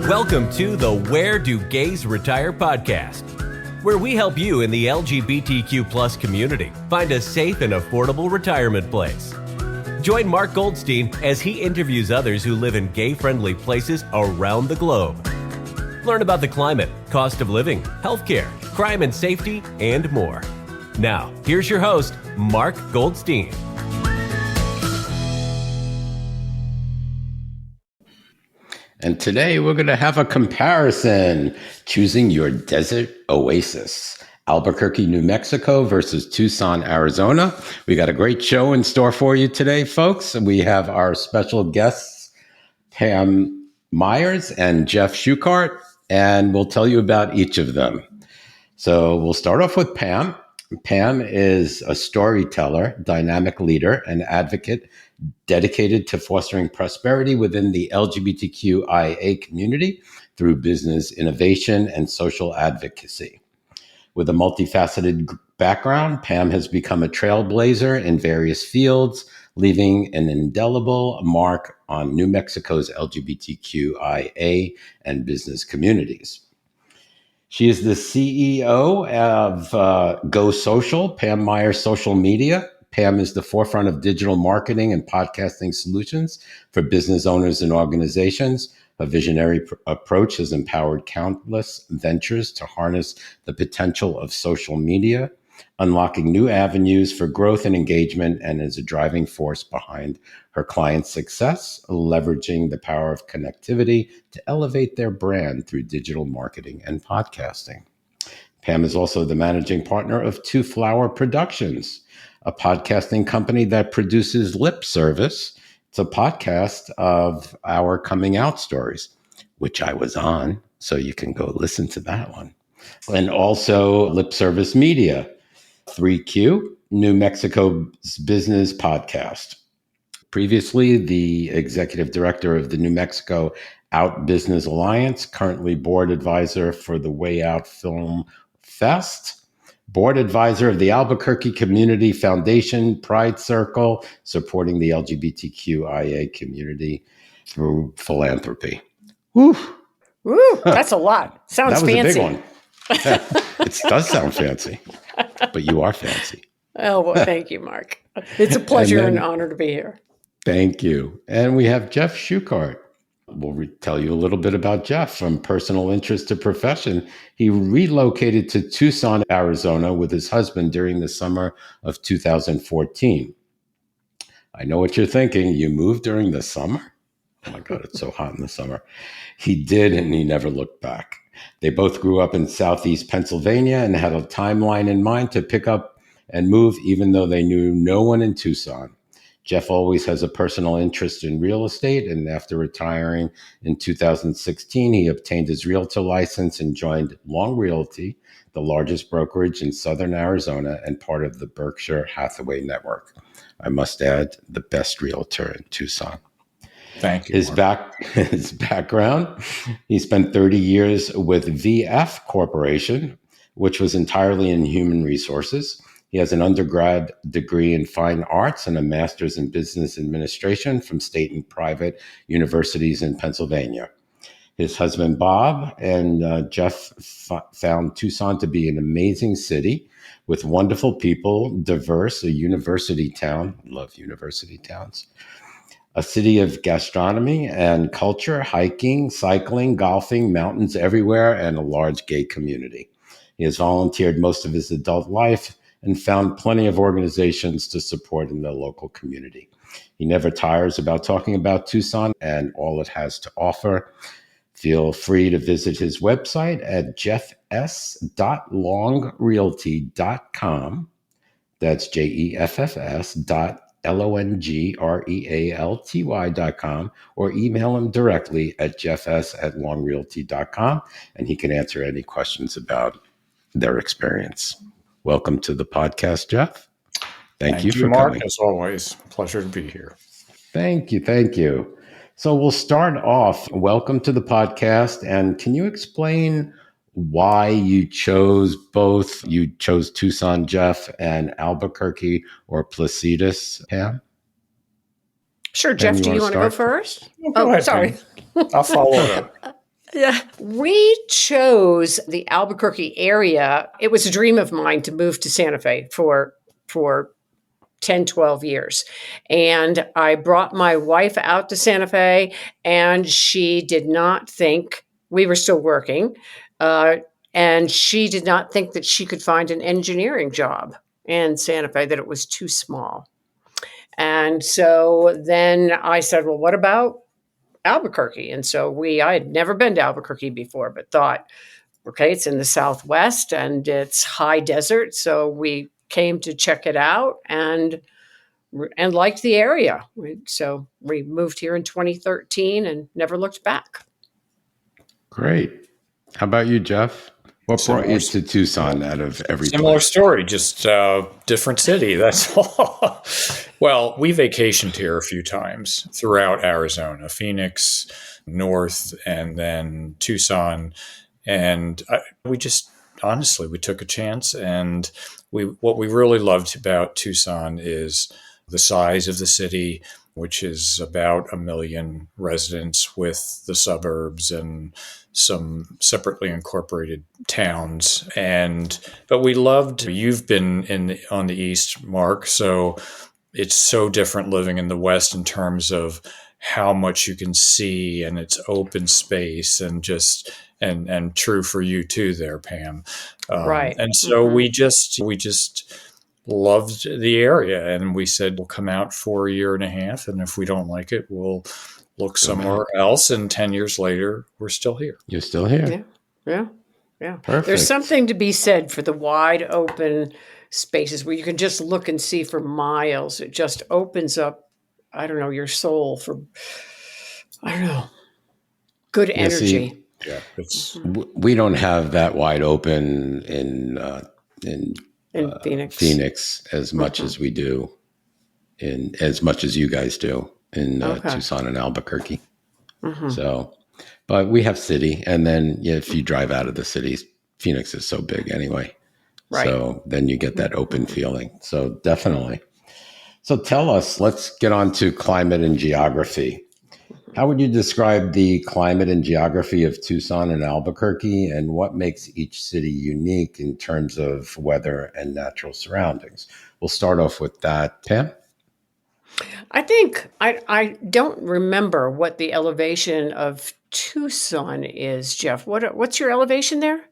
Welcome to the Where Do Gays Retire podcast, where we help you in the LGBTQ plus community find a safe and affordable retirement place. Join Mark Goldstein as he interviews others who live in gay-friendly places around the globe. Learn about the climate, cost of living, healthcare, crime and safety, and more. Now, here's your host, Mark Goldstein. And today we're going to have a comparison, choosing your desert oasis. Albuquerque, New Mexico versus Tucson, Arizona. We got a great show in store for you today, folks. We have our special guests, Pam Myers and Jeff Schucart, and we'll tell you about each of them. So we'll start off with Pam. Pam is a storyteller, dynamic leader, and advocate dedicated to fostering prosperity within the LGBTQIA community through business innovation and social advocacy. With a multifaceted background, Pam has become a trailblazer in various fields, leaving an indelible mark on New Mexico's LGBTQIA and business communities. She is the CEO of Go Social, Pam Myers Social Media. Pam is the forefront of digital marketing and podcasting solutions for business owners and organizations. A visionary approach has empowered countless ventures to harness the potential of social media, unlocking new avenues for growth and engagement, and is a driving force behind her clients' success, leveraging the power of connectivity to elevate their brand through digital marketing and podcasting. Pam is also the managing partner of Two Flower Productions, a podcasting company that produces Lip Service. It's a podcast of our coming out stories, which I was on, so you can go listen to that one. And also Lip Service Media, 3Q, New Mexico's business podcast. Previously, the executive director of the New Mexico Out Business Alliance, currently board advisor for the Way Out Film Fest, board advisor of the Albuquerque Community Foundation Pride Circle, supporting the LGBTQIA community through philanthropy. Woo, that's a lot. Sounds fancy. That was a big one. Yeah, it does sound fancy, but you are fancy. Oh, well, thank you, Mark. It's a pleasure and an honor to be here. Thank you. And we have Jeff Schucart. We'll tell you a little bit about Jeff. From personal interest to profession, he relocated to Tucson, Arizona with his husband during the summer of 2014. I know what you're thinking. You moved during the summer? Oh my God, it's so hot in the summer. He did, and he never looked back. They both grew up in Southeast Pennsylvania and had a timeline in mind to pick up and move, even though they knew no one in Tucson. Jeff always has a personal interest in real estate, and after retiring in 2016, he obtained his realtor license and joined Long Realty, the largest brokerage in Southern Arizona and part of the Berkshire Hathaway network. I must add, the best realtor in Tucson. Thank you. His background, he spent 30 years with VF Corporation, which was entirely in human resources. He has an undergrad degree in fine arts and a master's in business administration from state and private universities in Pennsylvania. His husband, Bob, and Jeff found Tucson to be an amazing city with wonderful people, diverse, a university town. Love university towns. A city of gastronomy and culture, hiking, cycling, golfing, mountains everywhere, and a large gay community. He has volunteered most of his adult life and found plenty of organizations to support in the local community. He never tires about talking about Tucson and all it has to offer. Feel free to visit his website at jeffs.longrealty.com. That's JEFFS.LONGREALTY.com, or email him directly at jeffs@longrealty.com, and he can answer any questions about their experience. Welcome to the podcast, Jeff. Thank you for Mark, coming. as always, pleasure to be here. Thank you. So we'll start off. Welcome to the podcast. And can you explain why you chose both? You chose Tucson, Jeff, and Albuquerque or Placitas, Pam? Sure, Jeff, do you want to go first? Go ahead, sorry. Pam. I'll follow up. Yeah. We chose the Albuquerque area. It was a dream of mine to move to Santa Fe for 10, 12 years. And I brought my wife out to Santa Fe, and she did not think we were still working. And she did not think that she could find an engineering job in Santa Fe, that it was too small. And so then I said, well, what about Albuquerque? And so I had never been to Albuquerque before, but thought, okay, it's in the Southwest and it's high desert. So we came to check it out and liked the area. So we moved here in 2013 and never looked back. Great. How about you, Jeff? What brought you to Tucson out of every Similar place? story, just different city. That's all. Well, we vacationed here a few times throughout Arizona, Phoenix, North, and then Tucson. And we just, honestly, we took a chance. And what we really loved about Tucson is the size of the city, which is about 1 million residents, with the suburbs and some separately incorporated towns. But we loved, you've been on the East, Mark, so it's so different living in the West in terms of how much you can see, and it's open space, and just and true for you too there, Pam. Right. And so we just loved the area, and we said we'll come out for a year and a half, and if we don't like it, we'll look somewhere else. And 10 years later, we're still here. You're still here. Yeah. Perfect. There's something to be said for the wide open spaces where you can just look and see for miles. It just opens up, I don't know, your soul for, I don't know, good energy. Yeah, it's We don't have that wide open in Phoenix. Phoenix as much as we do, as much as you guys do in Tucson and Albuquerque. So, but we have city, and then if you drive out of the cities, Phoenix is so big anyway. Right. So then you get that open feeling. So definitely. So tell us, let's get on to climate and geography. How would you describe the climate and geography of Tucson and Albuquerque, and what makes each city unique in terms of weather and natural surroundings? We'll start off with that. Pam? I think I don't remember what the elevation of Tucson is, Jeff. What's your elevation there?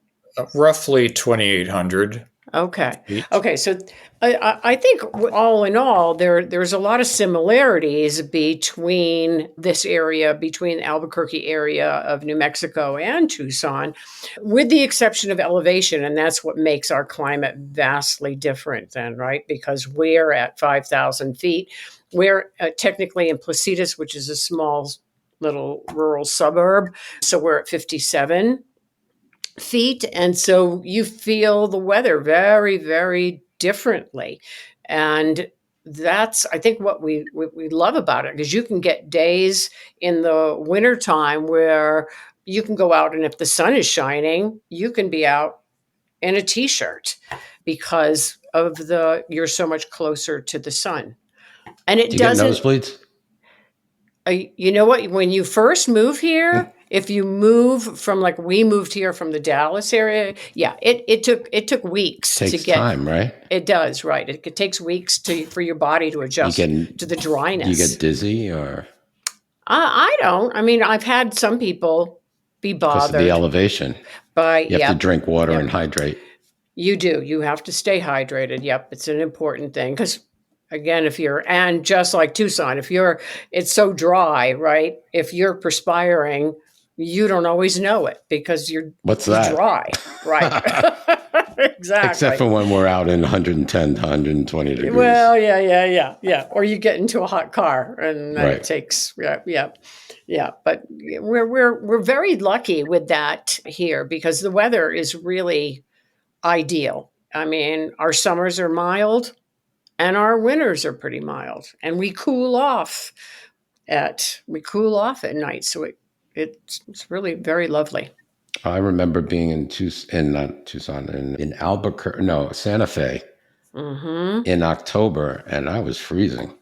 roughly 2,800. Okay. So I think all in all, there's a lot of similarities between this area, between the Albuquerque area of New Mexico and Tucson, with the exception of elevation. And that's what makes our climate vastly different then, right? Because we're at 5,000 feet. We're technically in Placitas, which is a small little rural suburb. So we're at 57 feet. And so you feel the weather very, very differently. And that's, I think, what we love about it, because you can get days in the wintertime where you can go out, and if the sun is shining, you can be out in a t-shirt because of you're so much closer to the sun. And it Do you doesn't. get nosebleeds? You know what? When you first move here, if you move from, like, we moved here from the Dallas area, yeah, it took weeks Takes to get time, right? It does, right? It takes weeks for your body to adjust to the dryness. Do you get dizzy, or I don't. I mean, I've had some people be because of bothered the elevation? by You have to drink water and hydrate. You do. You have to stay hydrated. Yep, it's an important thing, because again, and just like Tucson, it's so dry, right? If you're perspiring, you don't always know it because you're dry, right? Exactly. Except for when we're out in 110 to 120 degrees. Well, yeah. Or you get into a hot car, and then it takes, yeah. But we're very lucky with that here, because the weather is really ideal. I mean, our summers are mild, and our winters are pretty mild, and we cool off at night. So it's really very lovely. I remember being in Albuquerque, Santa Fe, in October, and I was freezing.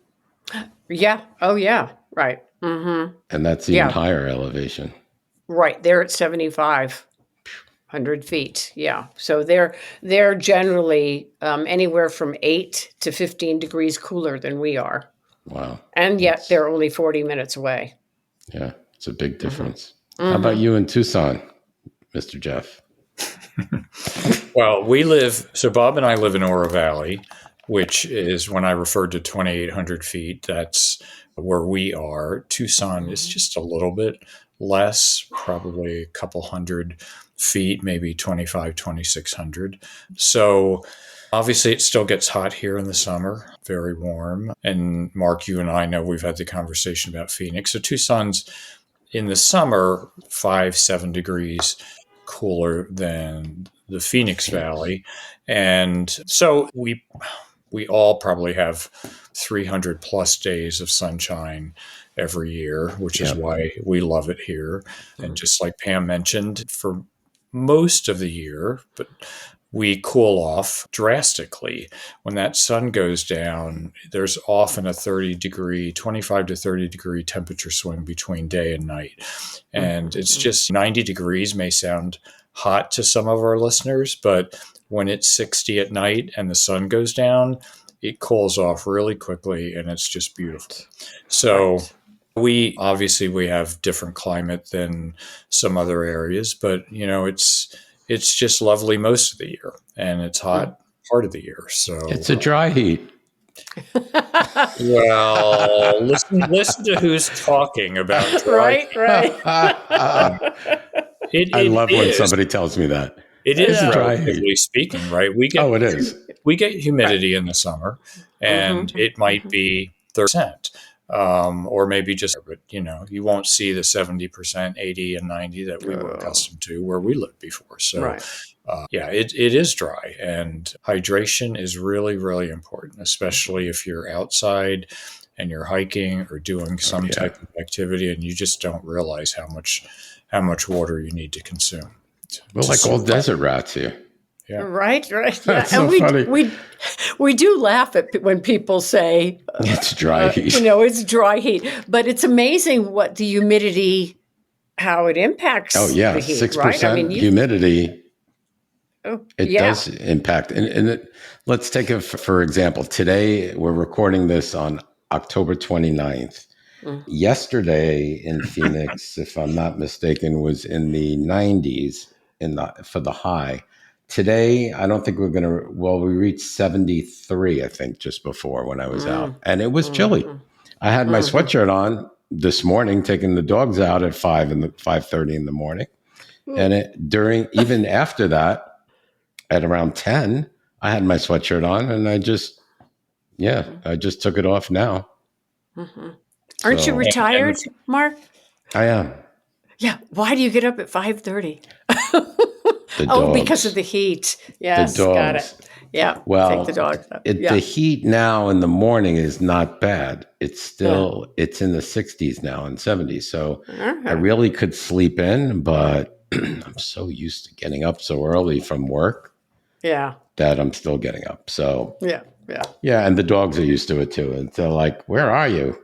Yeah. Oh, yeah. Right. And that's even higher elevation. Right, they're at 7,500 feet. Yeah, so they're generally anywhere from 8 to 15 degrees cooler than we are, Wow. and yet they're only 40 minutes away. Yeah, it's a big difference. How about Mm-hmm. you in Tucson, Mr. Jeff? Well, so Bob and I live in Oro Valley, which is, when I referred to 2,800 feet, that's where we are. Tucson is just a little bit less, probably a couple hundred feet, maybe 25, 2,600. So obviously it still gets hot here in the summer, very warm. And Mark, you and I know we've had the conversation about Phoenix. So Tucson's in the summer 5, 7 degrees cooler than the Phoenix Valley. And so we all probably have 300 plus days of sunshine every year, which is why we love it here. And just like Pam mentioned, for most of the year, but we cool off drastically. When that sun goes down, there's often a 25 to 30 degree temperature swing between day and night. And it's just 90 degrees may sound hot to some of our listeners, but when it's 60 at night and the sun goes down, it cools off really quickly and it's just beautiful. So we have different climate than some other areas, but it's just lovely most of the year, and it's hot part of the year. So It's a dry heat. well, listen to who's talking about dry. Right. I love when somebody tells me that. It is dry relatively heat. speaking, right? It is. We get humidity in the summer, and it might be 30%, or maybe just, but you won't see the 70%, 80, and 90 that we were accustomed to where we lived before. So, it is dry, and hydration is really, really important, especially if you're outside and you're hiking or doing some type of activity, and you just don't realize how much water you need to consume. We're like all desert rats here. Yeah. Right. Yeah. That's and so funny. we do laugh at when people say It's dry heat. it's dry heat, but it's amazing what the humidity, how it impacts. Oh yeah, the heat, 6% right? I mean, humidity. It does impact. And let's take it for example. Today we're recording this on October 29th. Yesterday in Phoenix, if I'm not mistaken, was in the 90s for the high. Today, I don't think we reached 73, I think, just before when I was out. And it was chilly. I had my sweatshirt on this morning, taking the dogs out at 5:30 in the morning. And even after that, at around 10, I had my sweatshirt on, and I just took it off now. Aren't you retired, Mark? I am. Yeah. Why do you get up at 5:30? The dogs. Because of the heat. Yes, The dogs. got it. Yeah. Well, take the dogs up. The heat now in the morning is not bad. It's still it's in the 60s now and 70s. So I really could sleep in, but I'm so used to getting up so early from work. Yeah. That I'm still getting up. So Yeah. Yeah, and the dogs are used to it too. And they're like, "Where are you?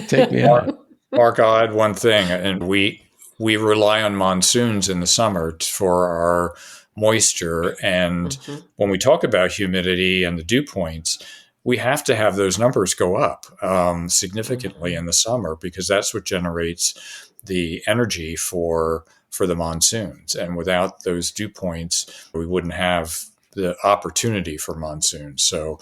Take me out." Mark, I'll add one thing, and we rely on monsoons in the summer for our moisture. And when we talk about humidity and the dew points, we have to have those numbers go up significantly in the summer, because that's what generates the energy for the monsoons. And without those dew points, we wouldn't have the opportunity for monsoons. So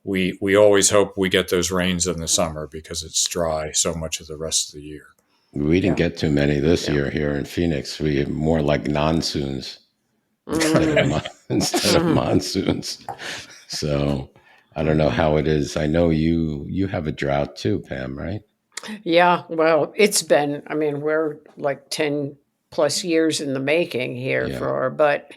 we always hope we get those rains in the summer, because it's dry so much of the rest of the year. We didn't get too many this year here in Phoenix. We have more like monsoons instead of monsoons. So I don't know how it is. I know you have a drought too, Pam, right? Yeah. Well, we're like 10 plus years in the making here but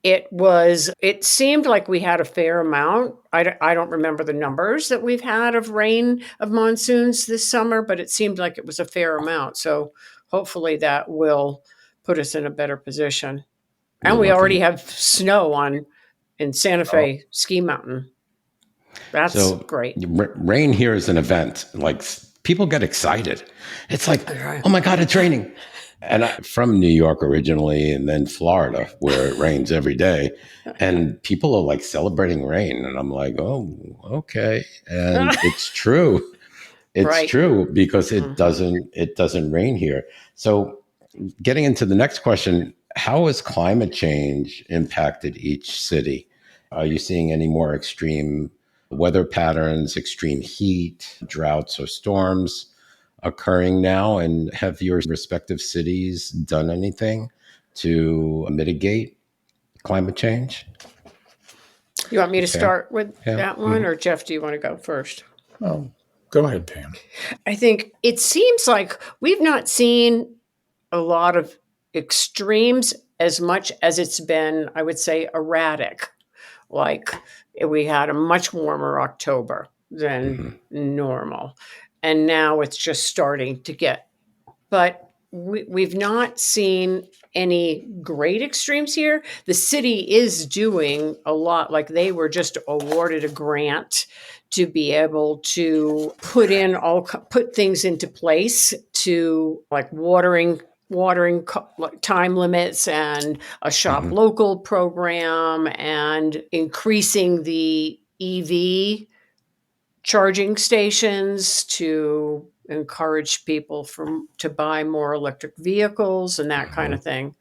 it seemed like we had a fair amount. I don't remember the numbers that we've had of monsoons this summer, but it seemed like it was a fair amount. So hopefully that will put us in a better position. And we already have snow in Santa Fe Ski Mountain. That's great. Rain here is an event. Like people get excited. It's like, oh my God, it's raining. And I'm from New York originally, and then Florida, where it rains every day. And people are like celebrating rain. And I'm like, oh, okay. And it's true. It's Right. true because it Mhm. doesn't rain here. So getting into the next question, how has climate change impacted each city? Are you seeing any more extreme weather patterns, extreme heat, droughts, or storms occurring now? And have your respective cities done anything to mitigate climate change? You want me to Pam? start with Pam? that one, Mhm. or Jeff, do you want to go first? Oh, go ahead, Pam. I think it seems like we've not seen a lot of extremes as much as it's been, I would say, erratic. Like we had a much warmer October than Mhm. normal. And now it's just starting to get, but we've not seen any great extremes here. The city is doing a lot. Like they were just awarded a grant to be able to put things into place to like like time limits and a shop Mhm. local program and increasing the EV charging stations to encourage people to buy more electric vehicles and that kind Mhm. of thing.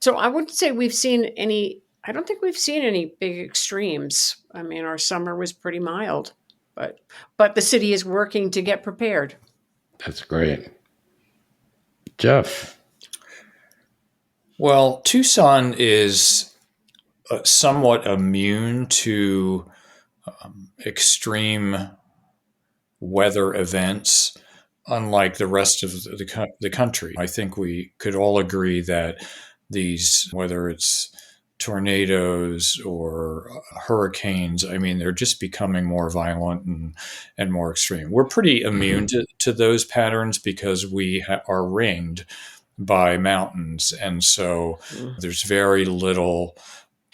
So I wouldn't say we've seen any I don't think we've seen any big extremes. I mean, our summer was pretty mild, but the city is working to get prepared. That's great. Jeff. Well, Tucson is somewhat immune to extreme weather events, unlike the rest of the country. I think we could all agree that these, whether it's tornadoes or hurricanes, I mean, they're just becoming more violent and more extreme. We're pretty immune Mhm. to those patterns because we are ringed by mountains. And so Mm. there's very little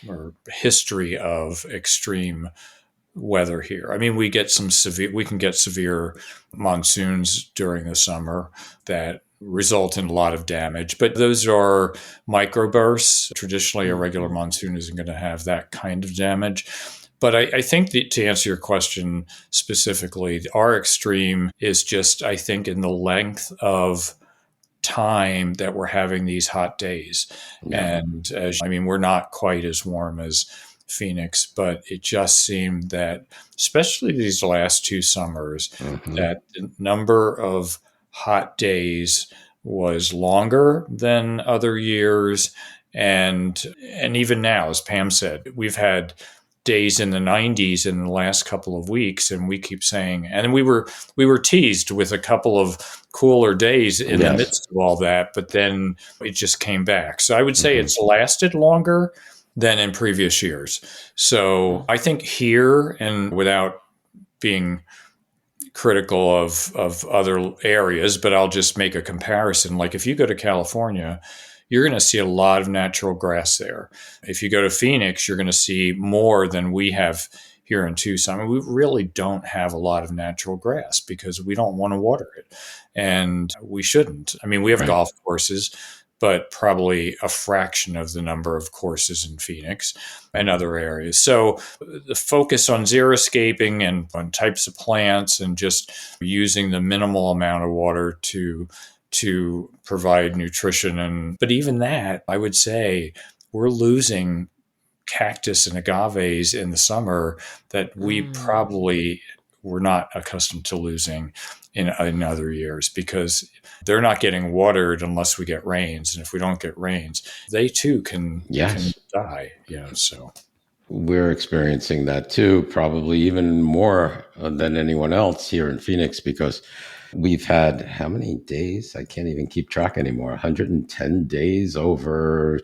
or history of extreme weather here. I mean, we can get severe monsoons during the summer that result in a lot of damage, but those are microbursts. Traditionally, a regular Mhm. monsoon isn't going to have that kind of damage. But I think that to answer your question specifically, our extreme is just, I think, in the length of time that we're having these hot days. Yeah. And I mean, we're not quite as warm as Phoenix, but it just seemed that, especially these last two summers, Mhm. that the number of hot days was longer than other years. And even now, as Pam said, we've had days in the 90s in the last couple of weeks, and we keep saying, and we were teased with a couple of cooler days in the Yes. midst of all that, but then it just came back. So I would say Mhm. it's lasted longer than in previous years. So I think here, and without being critical of other areas, but I'll just make a comparison. Like if you go to California, you're going to see a lot of natural grass there. If you go to Phoenix, you're going to see more than we have here in Tucson. I mean, we really don't have a lot of natural grass because we don't want to water it. And we shouldn't. I mean, we have Right. golf courses, but probably a fraction of the number of courses in Phoenix and other areas. So the focus on xeriscaping and on types of plants and just using the minimal amount of water to provide nutrition. And but even that, I would say we're losing cactus and agaves in the summer that we Mm. probably were not accustomed to losing in other years because they're not getting watered unless we get rains, and if we don't get rains, they too can Yes. die. So We're experiencing that too, probably even more than anyone else here in Phoenix because we've had how many days? I can't even keep track anymore. 110 days over,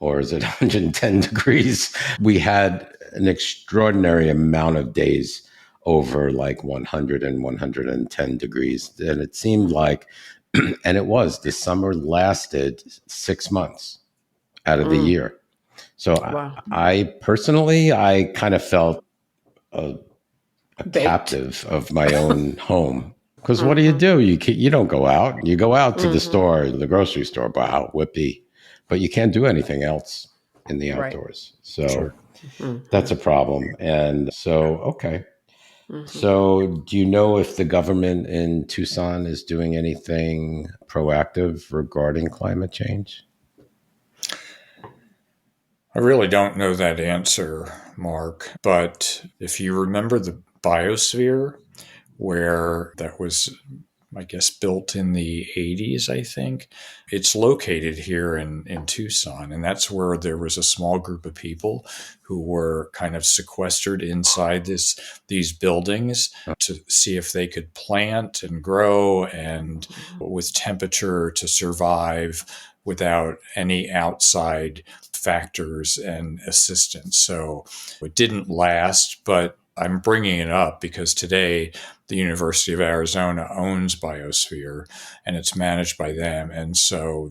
or is it 110 degrees? We had an extraordinary amount of days over like 100 and 110 degrees. And it seemed like, and it was, the summer lasted 6 months out of the Mm. year. So Wow. I personally, I kind of felt a Baked. captive of my own home. Because what do? You don't go out. You go out to the store, the grocery store, wow, whippy, but you can't do anything else in the Right. outdoors. So Sure. that's a problem. And so, okay. Mm-hmm. So do you know if the government in Tucson is doing anything proactive regarding climate change? I really don't know that answer, Mark. But if you remember the biosphere, where that was, I guess, built in the 80s, I think. It's located here in Tucson. And that's where there was a small group of people who were kind of sequestered inside these buildings to see if they could plant and grow and with temperature to survive without any outside factors and assistance. So it didn't last, but I'm bringing it up because today the University of Arizona owns Biosphere and it's managed by them. And so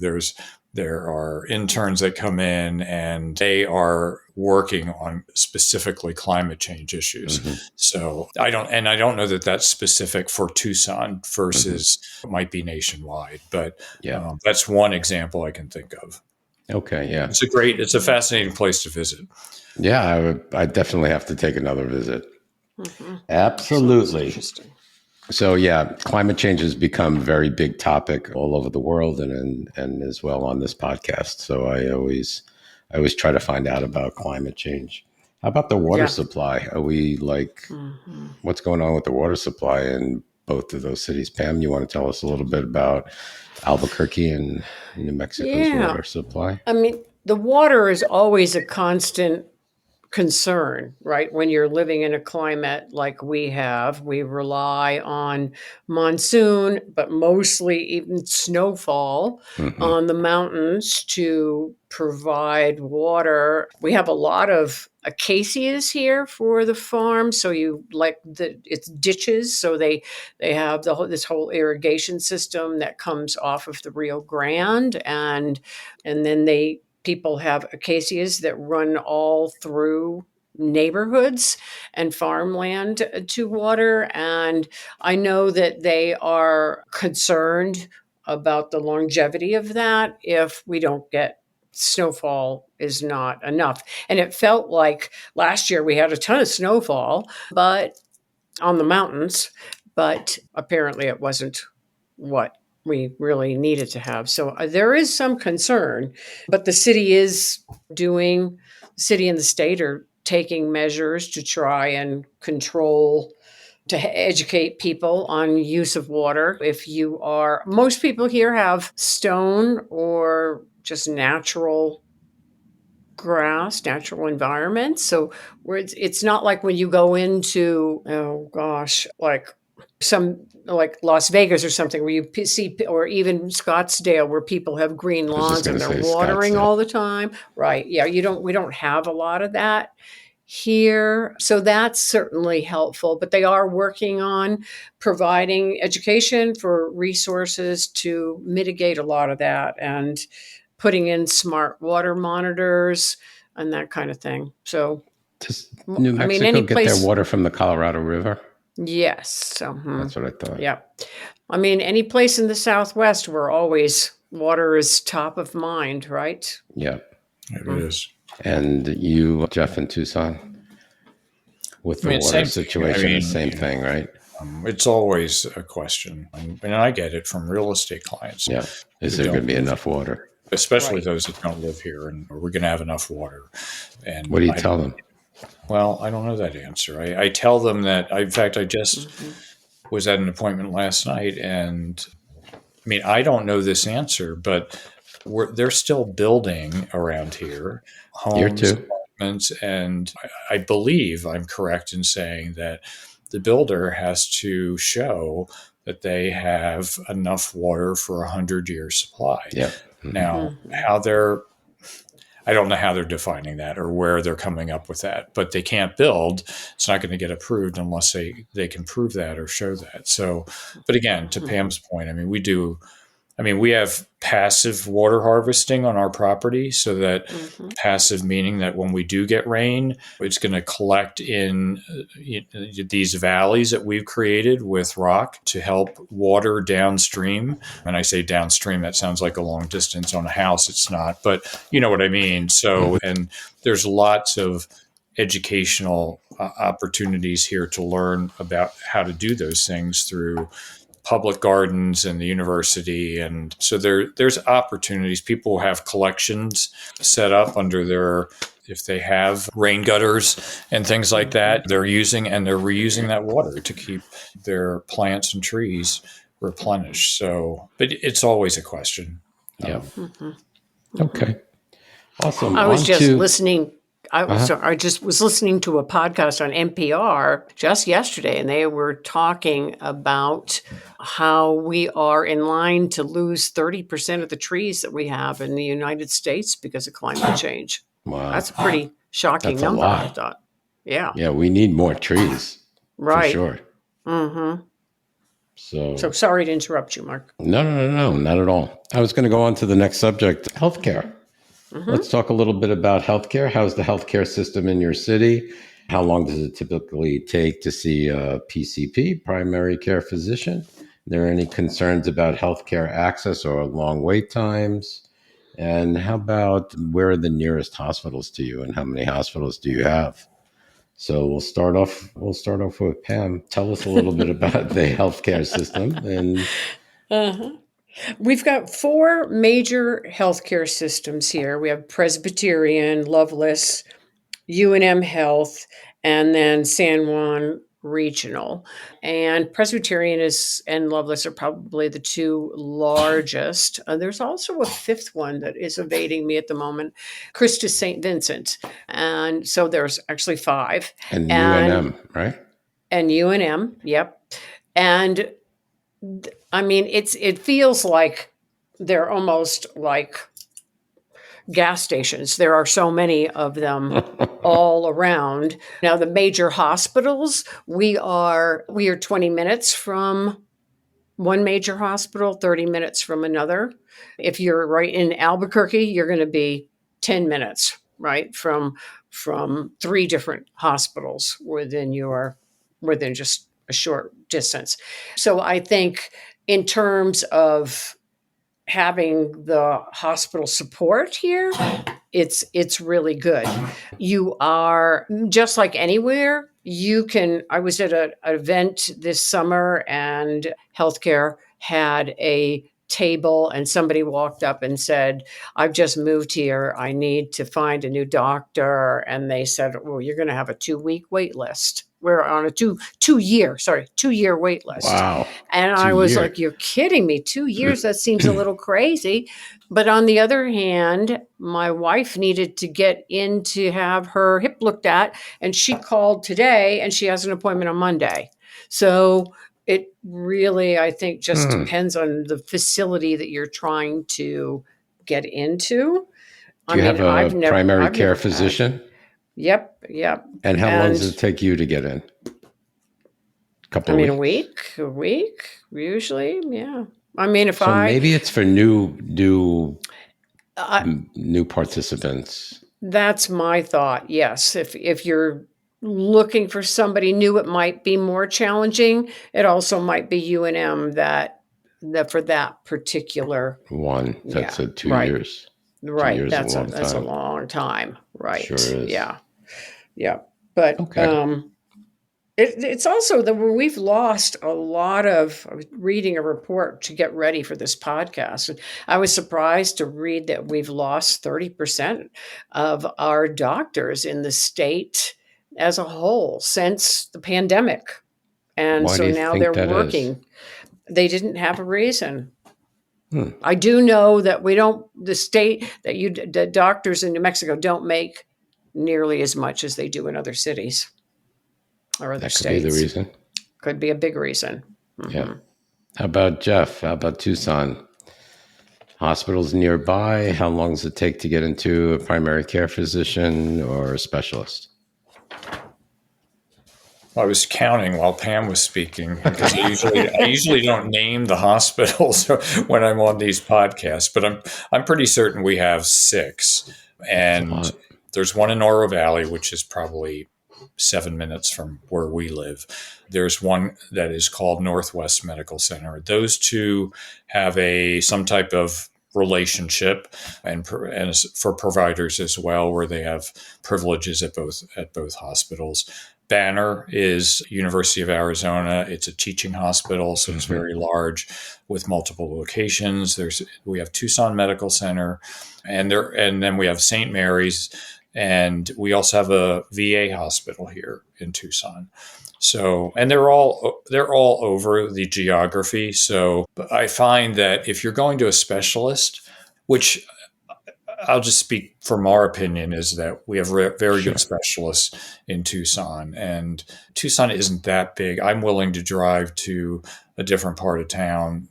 there are interns that come in and they are working on specifically climate change issues. So I don't know that that's specific for Tucson versus it might be nationwide, but Yeah. that's one example I can think of. Okay. Yeah. It's a fascinating place to visit. Yeah. I definitely have to take another visit. Mm-hmm. Sounds Absolutely. interesting. So yeah, climate change has become a very big topic all over the world and as well on this podcast. So I always try to find out about climate change. How about the water Yeah. supply? Are we like Mm-hmm. what's going on with the water supply in both of those cities? Pam, you want to tell us a little bit about Albuquerque and New Mexico's Yeah. water supply? I mean, the water is always a constant concern, right? When you're living in a climate like we have, we rely on monsoon, but mostly even snowfall Hmm. on the mountains to provide water. We have a lot of acacias here for the farm, so it's ditches, so they have this whole irrigation system that comes off of the Rio Grande, and then people have acacias that run all through neighborhoods and farmland to water. And I know that they are concerned about the longevity of that if we don't get snowfall is not enough. And it felt like last year we had a ton of snowfall, but on the mountains, but apparently it wasn't what we really needed to have. So there is some concern, but the city and the state are taking measures to try and educate people on use of water. Most people here have stone or just natural grass, natural environments. So it's not like when you go into, oh gosh, like Las Vegas or something where you see, or even Scottsdale where people have green I was just lawns going and to they're say watering Scottsdale. all the time. Right. Yeah. We don't have a lot of that here. So that's certainly helpful, but they are working on providing education for resources to mitigate a lot of that and putting in smart water monitors and that kind of thing. So, Does New I mean, Mexico any get their place, water from the Colorado River? yes. That's what I thought. Yeah. I mean, any place in the Southwest where always water is top of mind, right? Yeah. It is. And you, Jeff, in Tucson, with I the mean, water same thing. situation, the same thing, right? It's always a question, and I get it from real estate clients. Yeah. Is who there going don't to be live enough water? especially Right. those that don't live here, and are we going to have enough water? And What do you tell them? well, I don't know that answer. I tell them that, in fact, I just was at an appointment last night, and I mean, I don't know this answer, but they're still building around here, Here homes, too. apartments, and I believe I'm correct in saying that the builder has to show that they have enough water for 100-year supply. Yeah. Now, I don't know how they're defining that or where they're coming up with that, but they can't build. It's not going to get approved unless they can prove that or show that. So, but again, to Pam's point, I mean, we do I mean, we have passive water harvesting on our property, so that passive meaning that when we do get rain, it's going to collect in these valleys that we've created with rock to help water downstream. And I say downstream, that sounds like a long distance on a house. It's not, but you know what I mean. So, and there's lots of educational opportunities here to learn about how to do those things through public gardens and the university. And so there's opportunities. People have collections set up under their, if they have rain gutters and things like that, they're using and they're reusing that water to keep their plants and trees replenished. So, but it's always a question. Yeah. Okay. Awesome. I was just listening. I just was listening to a podcast on NPR just yesterday, and they were talking about how we are in line to lose 30% of the trees that we have in the United States because of climate change. Wow. That's a pretty shocking That's a number, lot. I thought. Yeah. Yeah, we need more trees. Right. For sure. So sorry to interrupt you, Mark. No, not at all. I was going to go on to the next subject, healthcare. Let's talk a little bit about healthcare. How's the healthcare system in your city? How long does it typically take to see a PCP, primary care physician? Are there any concerns about healthcare access or long wait times? And how about where are the nearest hospitals to you, and how many hospitals do you have? So we'll start off with Pam. Tell us a little bit about the healthcare system. And We've got 4 major healthcare systems here. We have Presbyterian, Loveless, UNM Health, and then San Juan Regional. And Presbyterian and Loveless are probably the 2 largest. There's also a 5th one that is evading me at the moment, Christus St. Vincent. And so there's actually 5. and UNM, right? And UNM, yep. And I mean, it feels like they're almost like gas stations. There are so many of them all around. Now, the major hospitals, we are 20 minutes from one major hospital, 30 minutes from another. If you're right in Albuquerque, you're going to be 10 minutes, right, from 3 different hospitals within just a short distance. So I think in terms of having the hospital support here, it's really good. You are just like anywhere. I was at an event this summer, and healthcare had a table, and somebody walked up and said, "I've just moved here. I need to find a new doctor." And they said, "Well, you're going to have a 2-week wait list. We're on a 2-year wait list." Wow. And I was like, "You're kidding me. 2 years? That seems a little crazy." But on the other hand, my wife needed to get in to have her hip looked at, and she called today, and she has an appointment on Monday. So it really, I think, just depends on the facility that you're trying to get into. Do you have a primary care physician? Yep. And how long does it take you to get in? A weeks? A week, usually. Yeah. I mean, maybe it's for new participants. That's my thought. Yes. If you're looking for somebody new, it might be more challenging. It also might be UNM that for that particular one. That's 2 years. Right. 2 years That's a long time. Right. Sure is. Yeah. But okay. It's also that we've lost a lot of. I was reading a report to get ready for this podcast, and I was surprised to read that we've lost 30% of our doctors in the state as a whole since the pandemic. And Why so do you now think they're that working. is? They didn't have a reason. I do know that the doctors in New Mexico don't make nearly as much as they do in other cities or other states. That could be the reason. Could be a big reason. Yeah. How about Jeff? How about Tucson? Hospitals nearby? How long does it take to get into a primary care physician or a specialist? I was counting while Pam was speaking because I usually don't name the hospitals when I'm on these podcasts, but I'm pretty certain we have 6, That's a and lot. there's one in Oro Valley, which is probably 7 minutes from where we live. There's one that is called Northwest Medical Center. Those two have some type of relationship, and for providers as well, where they have privileges at both hospitals. Banner is University of Arizona. It's a teaching hospital, so it's very large with multiple locations. We have Tucson Medical Center, and then we have St. Mary's, and we also have a VA hospital here in Tucson. So, and they're all over the geography. So I find that if you're going to a specialist, which I'll just speak from our opinion, is that we have very Sure. good specialists in Tucson, and Tucson isn't that big. I'm willing to drive to a different part of town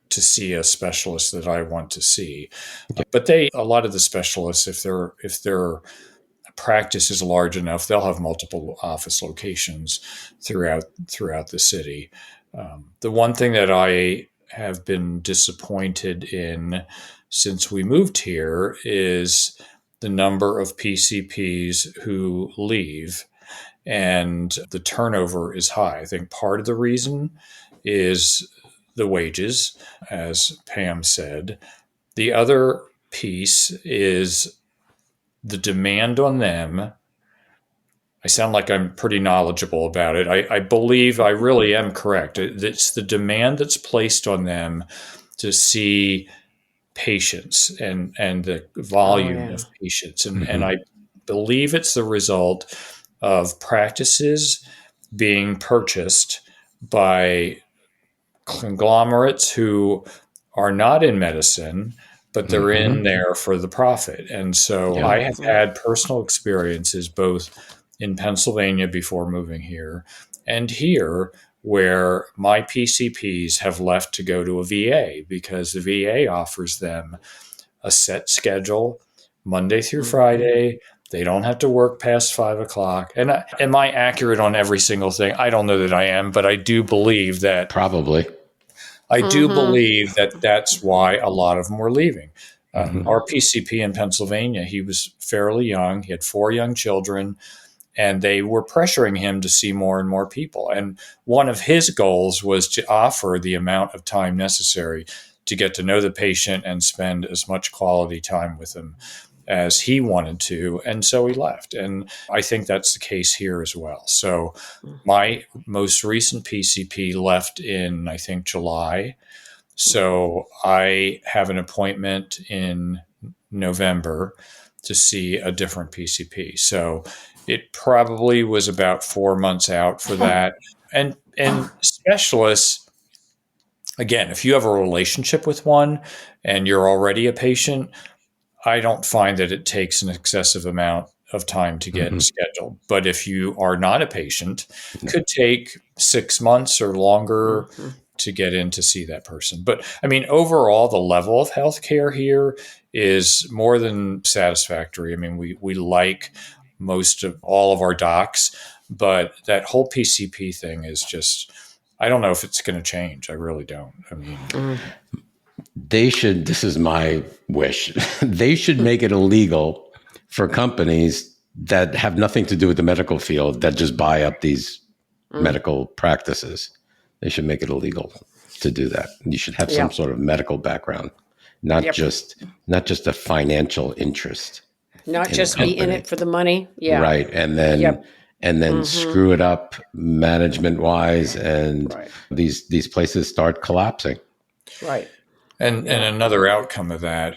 to see a specialist that I want to see. But a lot of the specialists, if their practice is large enough, they'll have multiple office locations throughout the city. The one thing that I have been disappointed in since we moved here is the number of PCPs who leave, and the turnover is high. I think part of the reason is the wages, as Pam said. The other piece is the demand on them. I sound like I'm pretty knowledgeable about it. I believe I really am correct. It's the demand that's placed on them to see patients and the volume of patients. And I believe it's the result of practices being purchased by conglomerates who are not in medicine, but they're in there for the profit. And so Yeah. I have had personal experiences both in Pennsylvania before moving here and here where my PCPs have left to go to a VA because the VA offers them a set schedule, Monday through Friday. They don't have to work past 5 o'clock. And am I accurate on every single thing? I don't know that I am, but I do believe that Probably. that's why a lot of them were leaving. Our PCP in Pennsylvania, he was fairly young. He had 4 young children, and they were pressuring him to see more and more people. And one of his goals was to offer the amount of time necessary to get to know the patient and spend as much quality time with them as he wanted to. And so he left. And I think that's the case here as well. So my most recent PCP left in, I think, July. So I have an appointment in November to see a different PCP. So it probably was about 4 months out for that. And specialists, again, if you have a relationship with one and you're already a patient, I don't find that it takes an excessive amount of time to get scheduled. But if you are not a patient, it could take 6 months or longer to get in to see that person. But I mean, overall, the level of healthcare here is more than satisfactory. I mean, we like most of all of our docs, but that whole PCP thing is just, I don't know if it's going to change. I really don't. I mean, This is my wish, they should make it illegal for companies that have nothing to do with the medical field that just buy up these medical practices. They should make it illegal to do that. You should have some sort of medical background, not just a financial interest. Not just be in it for the money. Yeah. Right. And then screw it up management wise, and these places start collapsing. Right. And another outcome of that,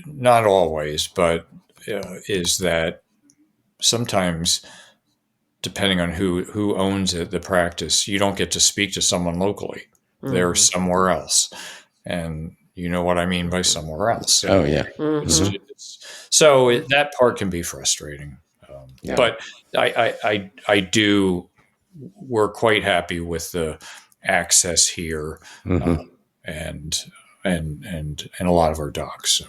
not always, but is that sometimes, depending on who owns it, the practice, you don't get to speak to someone locally. They're somewhere else, and you know what I mean by somewhere else. So so that part can be frustrating, but I do. We're quite happy with the access here, and a lot of our docs. So.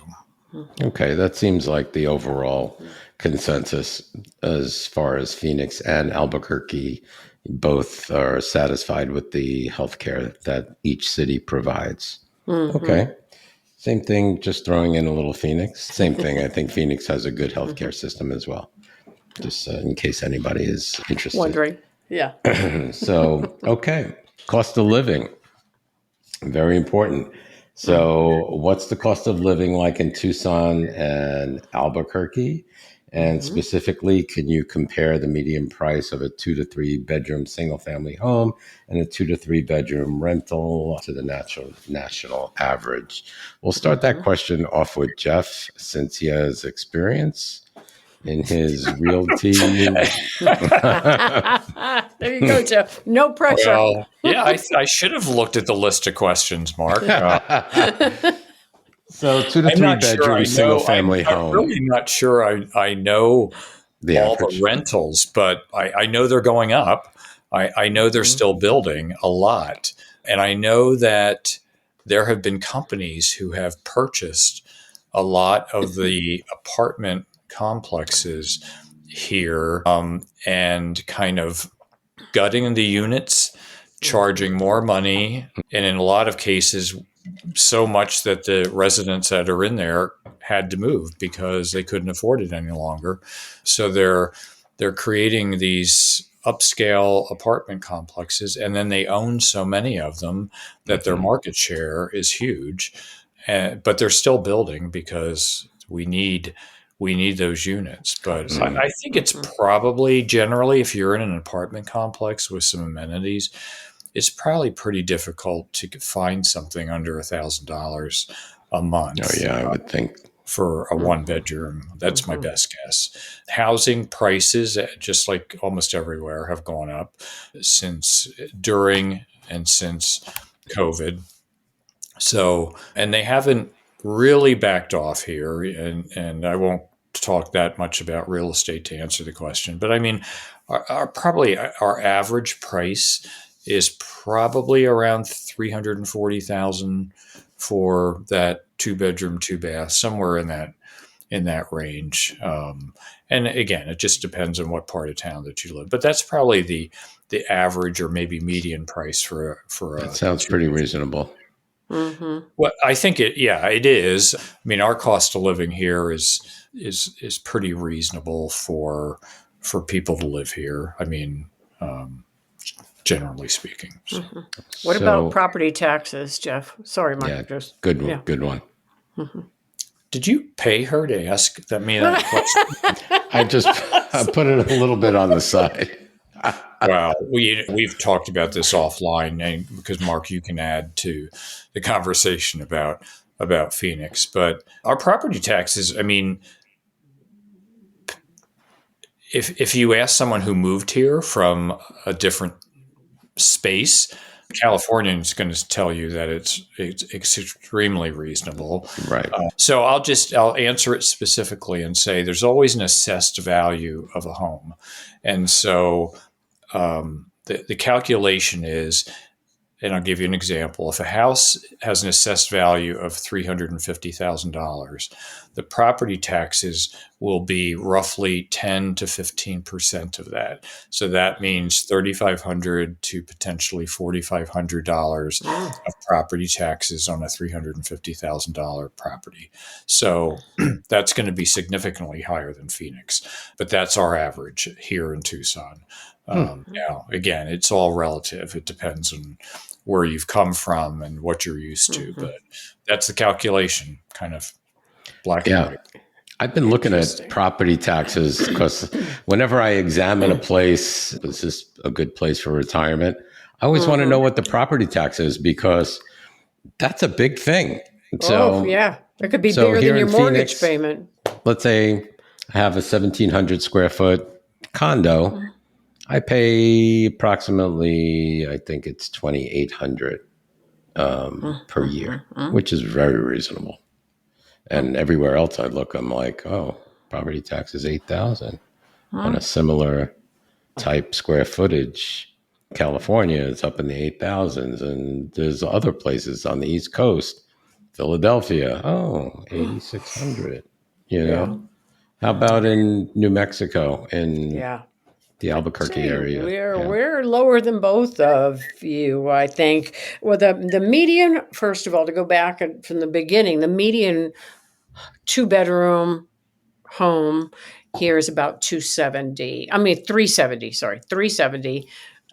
Okay, that seems like the overall consensus as far as Phoenix and Albuquerque, both are satisfied with the healthcare that each city provides. Mm-hmm. Okay. Same thing, just throwing in a little Phoenix. Same thing. I think Phoenix has a good healthcare system as well, just in case anybody is interested. Wondering. Yeah. So, okay. Cost of living, very important. So, what's the cost of living like in Tucson and Albuquerque? And specifically, can you compare the median price of a 2 to 3 bedroom single family home and a 2 to 3 bedroom rental to the national average? We'll start that question off with Jeff, since he has experience in his realty. There you go, Jeff. No pressure. Well, yeah, I should have looked at the list of questions, Mark. So 2 to I'm 3 not sure bedroom I single know. family I'm home. really not sure I know The all average. the rentals, but I know they're going up. I know they're still building a lot. And I know that there have been companies who have purchased a lot of the apartment complexes here, and kind of gutting the units, charging more money, and in a lot of cases, so much that the residents that are in there had to move because they couldn't afford it any longer. So they're creating these upscale apartment complexes, and then they own so many of them that their market share is huge. But they're still building because we need those units. But I think it's probably generally, if you're in an apartment complex with some amenities, it's probably pretty difficult to find something under $1,000 a month. Oh, yeah, I would think. For a one bedroom. That's my best guess. Housing prices, just like almost everywhere, have gone up during and since COVID. So, and they haven't really backed off here. And I won't talk that much about real estate to answer the question. But I mean, our average price is probably around $340,000 for that 2 bedroom, 2 bath, somewhere in that range. And again, it just depends on what part of town that you live. But that's probably the average or maybe median price for That sounds pretty reasonable. Well, I think it is. I mean, our cost of living here is pretty reasonable for people to live here. I mean, generally speaking. So. What about property taxes, Jeff? Sorry, Mark. Yeah, good one. Did you pay her to ask that question? I put it a little bit on the side. Well, we've talked about this offline, and because Mark, you can add to the conversation about Phoenix, but our property taxes. I mean, if you ask someone who moved here from a different space, Californian is going to tell you that it's extremely reasonable. Right. So I'll answer it specifically and say there's always an assessed value of a home, and so. The calculation is, and I'll give you an example. If a house has an assessed value of $350,000, the property taxes will be roughly 10 to 15% of that. So that means $3,500 to potentially $4,500 of property taxes on a $350,000 property. So that's going to be significantly higher than Phoenix, but that's our average here in Tucson. Now, again, it's all relative. It depends on where you've come from and what you're used to, but that's the calculation, kind of black and white. I've been looking at property taxes because whenever I examine a place, is this a good place for retirement? I always want to know what the property tax is because that's a big thing. So, it could be bigger than your mortgage payment. Let's say I have a 1,700 square foot condo. I pay approximately, I think it's $2,800 per year, which is very reasonable. And everywhere else I look, I'm like, oh, property tax is $8,000 on a similar type square footage. California is up in the 8,000s, and there's other places on the East Coast, Philadelphia, $8,600. You know, how about in New Mexico? the Albuquerque area. We're lower than both of you, I think. Well, the median, first of all, to go back from the beginning, the median 2-bedroom home here is about 270. I mean 370, sorry, 370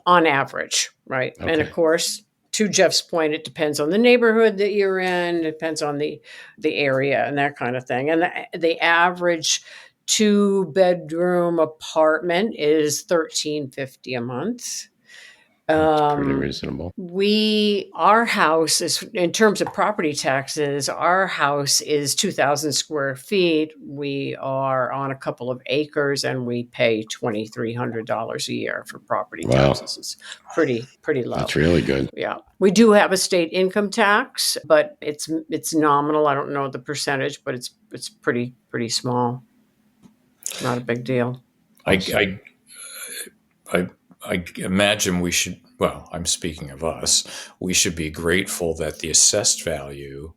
on average, right? Okay. And of course, to Jeff's point, it depends on the neighborhood that you're in, it depends on the area and that kind of thing. And the average 2-bedroom apartment is $1,350 a month. That's pretty reasonable. Our house is, in terms of property taxes, our house is 2,000 square feet. We are on a couple of acres and we pay $2,300 a year for property taxes. It's pretty low. That's really good. Yeah. We do have a state income tax, but it's nominal. I don't know the percentage, but it's pretty small. Not a big deal. I imagine we should, well, I'm speaking of us, we should be grateful that the assessed value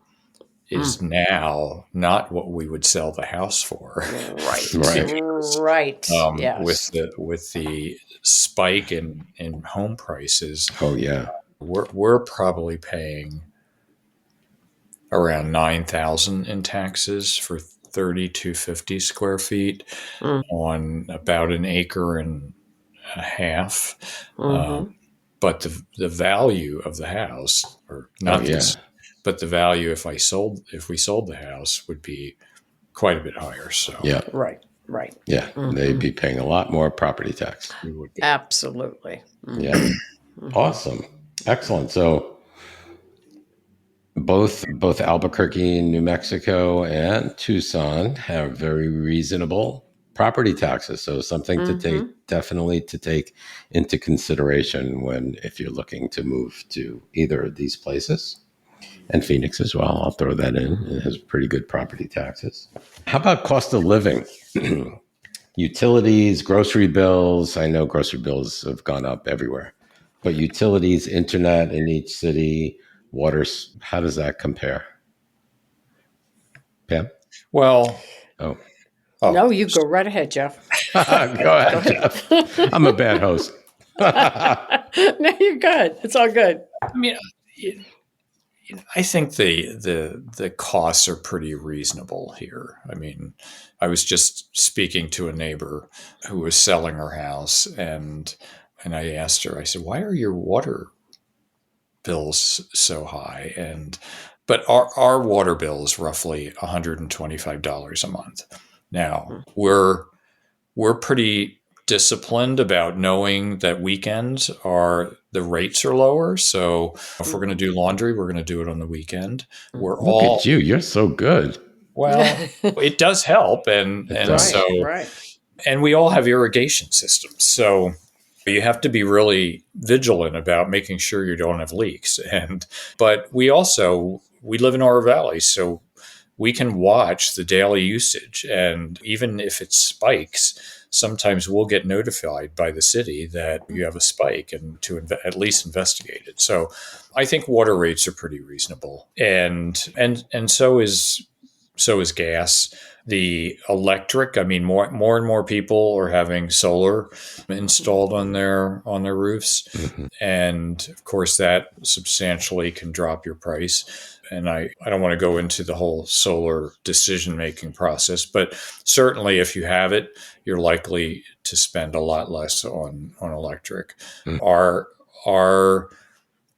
is now not what we would sell the house for. Right. Yes. With the spike in home prices. Oh yeah. We're probably paying around $9,000 in taxes for 3,250 square feet on about an acre and a half. But the value of the house, or not this, but the value if we sold the house would be quite a bit higher. So yeah, right. Yeah, they'd be paying a lot more property tax. we would be. Absolutely. Yeah, awesome, excellent. So both Albuquerque, New Mexico, and Tucson have very reasonable property taxes. So something to definitely take into consideration if you're looking to move to either of these places. And Phoenix as well. I'll throw that in. It has pretty good property taxes. How about cost of living? Utilities, grocery bills. I know grocery bills have gone up everywhere. But utilities, internet in each city, water, how does that compare? Pam? Well, no, you go right ahead, Jeff. Go ahead, Jeff. I'm a bad host. No, you're good. It's all good. I mean, I think the costs are pretty reasonable here. I mean, I was just speaking to a neighbor who was selling her house, and I asked her, I said, "Why are your water bills so high?" But our water bill is roughly $125 a month. Now we're pretty disciplined about knowing that weekends the rates are lower. So if we're going to do laundry, we're going to do it on the weekend. Look at you. You're so good. Well, it does help. And we all have irrigation systems. So you have to be really vigilant about making sure you don't have leaks. But we live in our valley. So we can watch the daily usage. And even if it spikes, sometimes we'll get notified by the city that you have a spike and to at least investigate it. So I think water rates are pretty reasonable. And so is gas. The electric, I mean, more and more people are having solar installed on their roofs. And of course that substantially can drop your price. And I don't want to go into the whole solar decision-making process, but certainly if you have it, you're likely to spend a lot less on electric. Our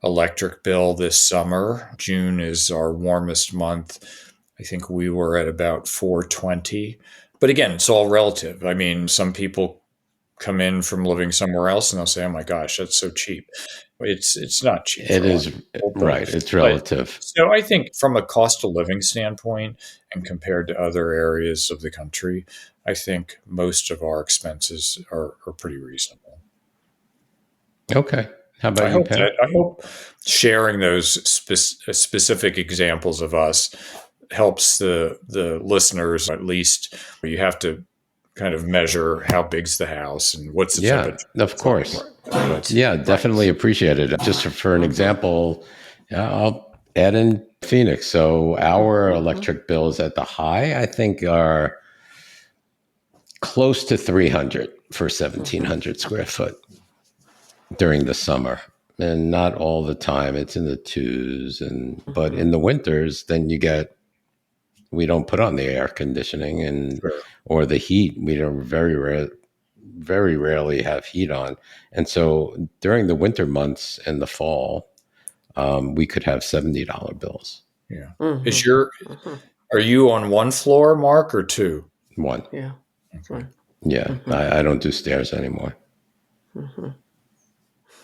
electric bill this summer, June is our warmest month. I think we were at about $420. But again, it's all relative. I mean, some people come in from living somewhere else and they'll say, "Oh my gosh, that's so cheap." It's not cheap. It is right. It's relative. So I think from a cost of living standpoint and compared to other areas of the country, I think most of our expenses are pretty reasonable. Okay. How about you, Pam? I hope sharing those specific examples of us helps the listeners. At least you have to kind of measure how big's the house and what's the temperature. Of course. Definitely appreciate it. Just for an example, I'll add in Phoenix. So our electric bills at the high, I think, are close to 300. for 1,700 square foot during the summer. And not all the time. It's in the twos. But in the winters, then we don't put on the air conditioning Sure. or the heat. We don't very rarely have heat on. And so during the winter months and the fall, we could have $70 bills. Yeah. Mm-hmm. Are you on one floor, Mark, or two? One. Yeah. Okay. Yeah. I don't do stairs anymore.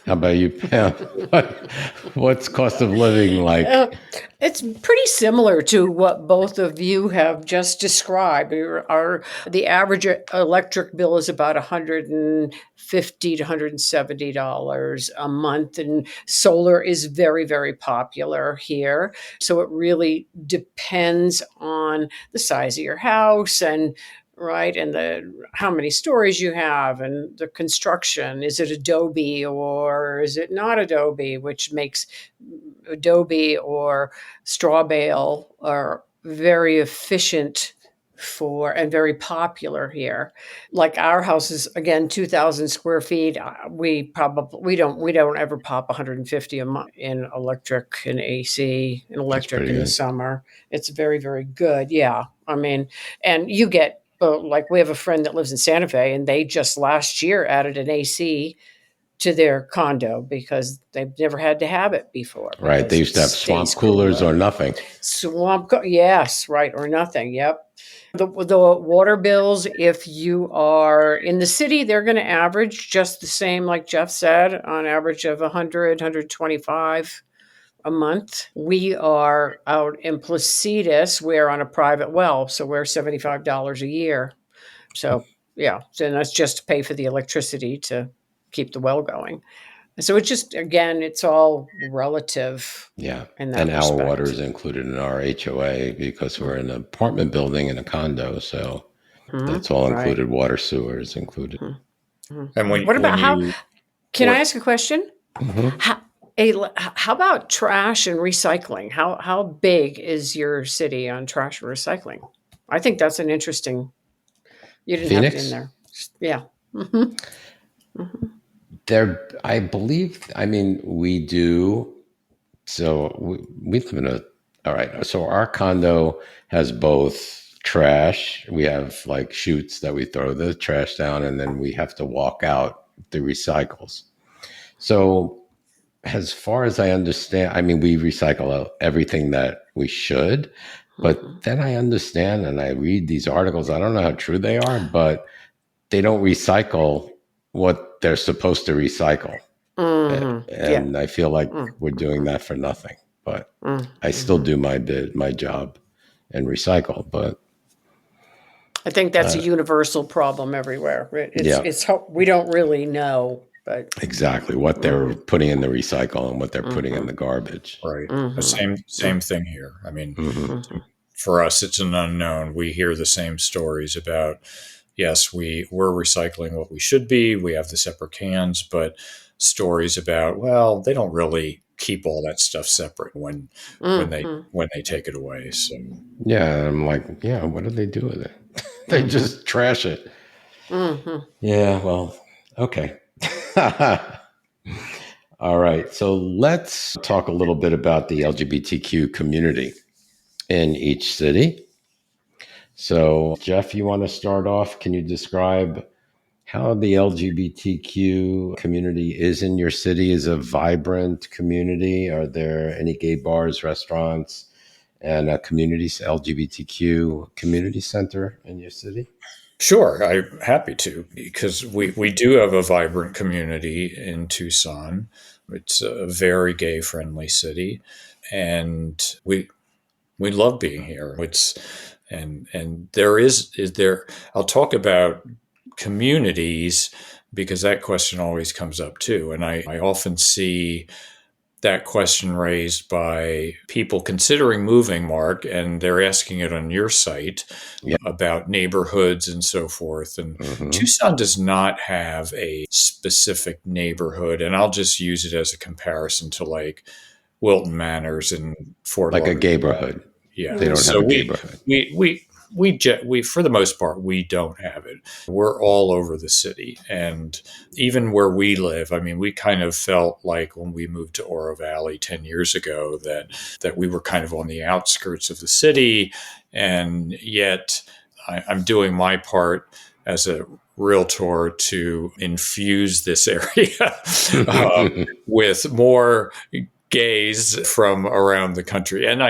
How about you, Pam? What's cost of living like? It's pretty similar to what both of you have just described. The average electric bill is about $150 to $170 a month, and solar is very, very popular here. So it really depends on the size of your house and how many stories you have and the construction. Is it adobe or is it not adobe, which makes adobe or straw bale are very efficient and very popular here. Like our house is again 2,000 square feet. We don't ever pop 150 a month in electric and AC and electric pretty in the good. summer. It's very, very good. Yeah, I mean, and you get like we have a friend that lives in Santa Fe, and they just last year added an AC to their condo because they've never had to have it before. Right. They Because used to it have swamp stays coolers cooler. or nothing. Yes, right, or nothing. Yep. The water bills, if you are in the city, they're going to average just the same, like Jeff said, on average of 100, 125 a month. We are out in Placitas. We're on a private well, so we're $75 a year. So yeah, so that's just to pay for the electricity to keep the well going. So it's just, again, it's all relative Yeah. in that And our respect. water is included in our HOA because we're in an apartment building in a condo. So that's all Right. included. Water, sewer is included. And What about can I what- ask a question? Mhm. How about trash and recycling? How big is your city on trash and recycling? I think that's an interesting. You didn't have it in Phoenix? there. Yeah. Hmm. There, I believe, I mean, we do. So we live in all right. So our condo has both trash. We have like chutes that we throw the trash down, and then we have to walk out the recycles. So as far as I understand, I mean, we recycle everything that we should, but then I understand and I read these articles. I don't know how true they are, but they don't recycle what they're supposed to recycle. Yeah. And I feel like we're doing that for nothing. But I still Mm-hmm. do my job and recycle. But I think that's a universal problem everywhere. yeah, We don't really know, but exactly what they're putting in the recycle and what they're putting in the garbage. Right. The mm-hmm. same thing here. I mean, Hmm. Mm-hmm. for us, it's an unknown. We hear the same stories about, yes, we're recycling what we should be. We have the separate cans, but stories about, well, they don't really keep all that stuff separate when they take it away. So Yeah, I'm like, yeah, what do they do with it? They just trash it. Mm-hmm. Yeah, well, okay. All right. So let's talk a little bit about the LGBTQ community in each city. So, Jeff, you want to start off? Can you describe how the LGBTQ community is in your city? Is a vibrant community? Are there any gay bars, restaurants, and a LGBTQ community center in your city? sure, I'm happy to, because we do have a vibrant community in Tucson. It's a very gay friendly city, and we love being here. And there. I'll talk about communities because that question always comes up too, and I often see that question raised by people considering moving, Mark, and they're asking it on your site about neighborhoods and so forth. And Tucson does not have a specific neighborhood, and I'll just use it as a comparison to like Wilton Manors in Fort Like a Lauderdale. gayborhood. Yeah. They don't have So a gayborhood. we we for the most part, we don't have it. We're all over the city. And even where we live, I mean, we kind of felt like when we moved to Oro Valley 10 years ago that we were kind of on the outskirts of the city. And yet I'm doing my part as a realtor to infuse this area with more gays from around the country. And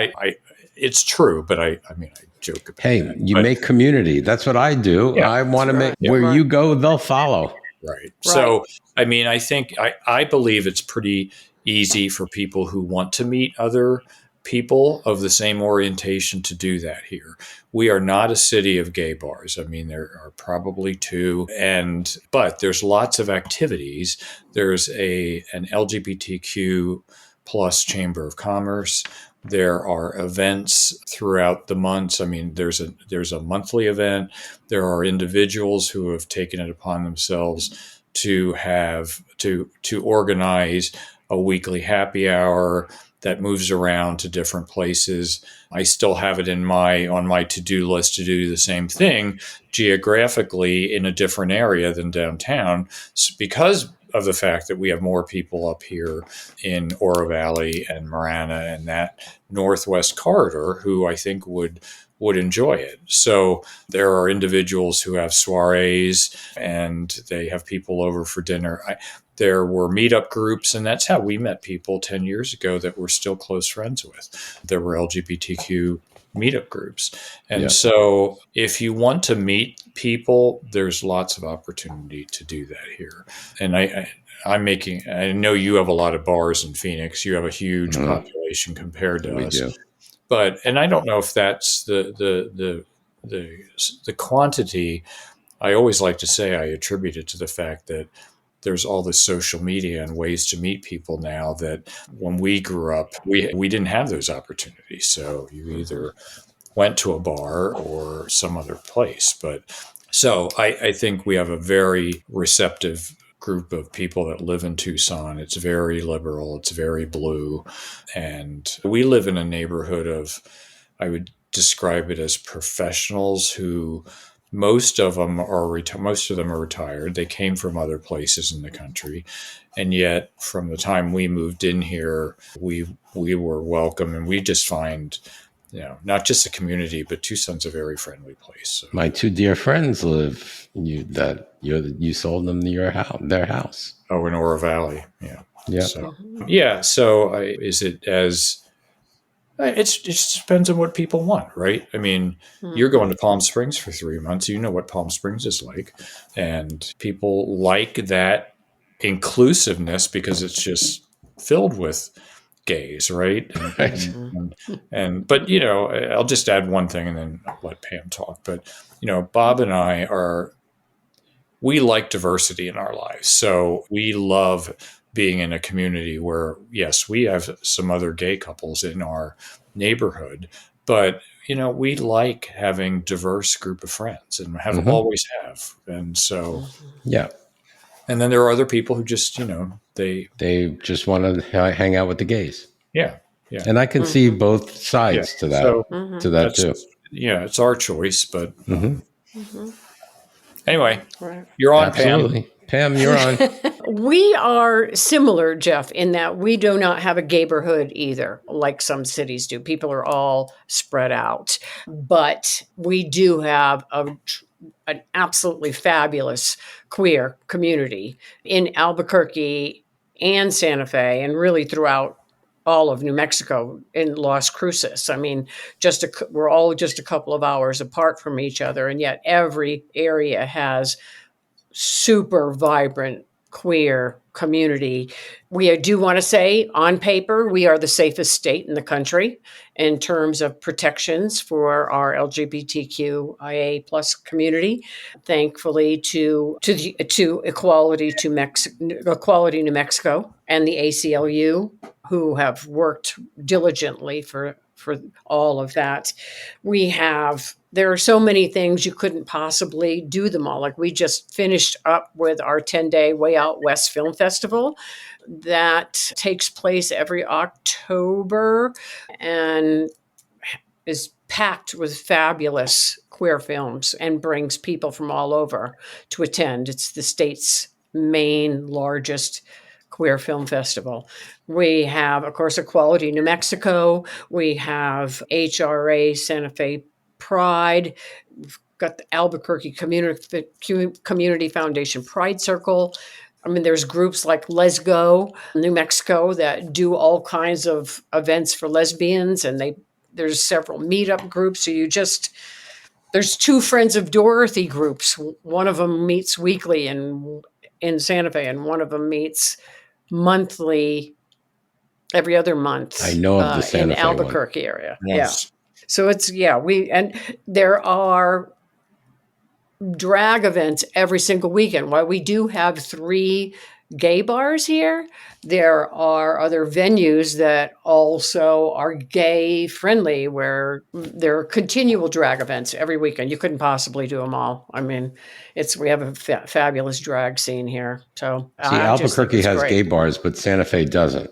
it's true, but I mean, I joke about Hey, that. you But make community. That's what I do. yeah, I want to make right. where Right. you go, they'll follow. right. Right. So, I mean, I think I believe it's pretty easy for people who want to meet other people of the same orientation to do that here. We are not a city of gay bars. I mean, there are probably two, but there's lots of activities. There's an LGBTQ plus Chamber of Commerce. There are events throughout the months. I mean, there's a monthly event. There are individuals who have taken it upon themselves to have to organize a weekly happy hour that moves around to different places. I still have it on my to-do list to do the same thing geographically in a different area than downtown, because of the fact that we have more people up here in Oro Valley and Marana and that northwest corridor who I think would enjoy it. So there are individuals who have soirees and they have people over for dinner. There were meetup groups, and that's how we met people 10 years ago that we're still close friends with. There were LGBTQ meetup groups. And Yeah. so if you want to meet people, there's lots of opportunity to do that here. And I know you have a lot of bars in Phoenix. You have a huge population compared to We us. do. And I don't know if that's the quantity. I always like to say I attribute it to the fact that there's all this social media and ways to meet people now that when we grew up, we didn't have those opportunities. So you either went to a bar or some other place. But so I think we have a very receptive group of people that live in Tucson. It's very liberal. It's very blue. And we live in a neighborhood of, I would describe it as professionals who most of them are retired. They came from other places in the country. And yet from the time we moved in here, we were welcome, and we just find, not just a community, but Tucson's a very friendly place. So. My two dear friends live. You sold them their house. Oh, in Oro Valley, yeah. Yeah. So yeah. So is it as? It just depends on what people want, right? I mean, you're going to Palm Springs for 3 months. You know what Palm Springs is like, and people like that inclusiveness because it's just filled with gays, right? But I'll just add one thing and then I'll let Pam talk. But Bob and I we like diversity in our lives, so we love being in a community where, yes, we have some other gay couples in our neighborhood, but we like having diverse group of friends and always have. And so, yeah. And then there are other people who just, they just want to hang out with the gays. Yeah. And I can see both sides to that. So to that too. It's our choice, but anyway, Right. You're on, Absolutely. Pam, you're on. We are similar, Jeff, in that we do not have a gayborhood either, like some cities do. People are all spread out. But we do have an absolutely fabulous queer community in Albuquerque and Santa Fe, and really throughout all of New Mexico in Las Cruces. I mean, we're all just a couple of hours apart from each other, and yet every area has super vibrant queer community. We do want to say, on paper, we are the safest state in the country in terms of protections for our LGBTQIA plus community. Thankfully, to Equality New Mexico and the ACLU, who have worked diligently for all of that. There are so many things you couldn't possibly do them all. Like we just finished up with our 10-day Way Out West Film Festival that takes place every October and is packed with fabulous queer films and brings people from all over to attend. It's the state's main largest queer film festival. We have, of course, Equality New Mexico. We have HRA Santa Fe Pride. We've got the Albuquerque Community Foundation Pride Circle. I mean, there's groups like Let's Go New Mexico that do all kinds of events for lesbians, and there's several meetup groups. So there's 2 Friends of Dorothy groups. One of them meets weekly in Santa Fe, and one of them meets monthly, every other month. I know of the Santa Fe Albuquerque one. area. Yes. Yeah. So there are drag events every single weekend. While we do have 3 gay bars here, there are other venues that also are gay friendly where there are continual drag events every weekend. You couldn't possibly do them all. I mean, we have a fabulous drag scene here. So See, Albuquerque has gay bars, but Santa Fe doesn't.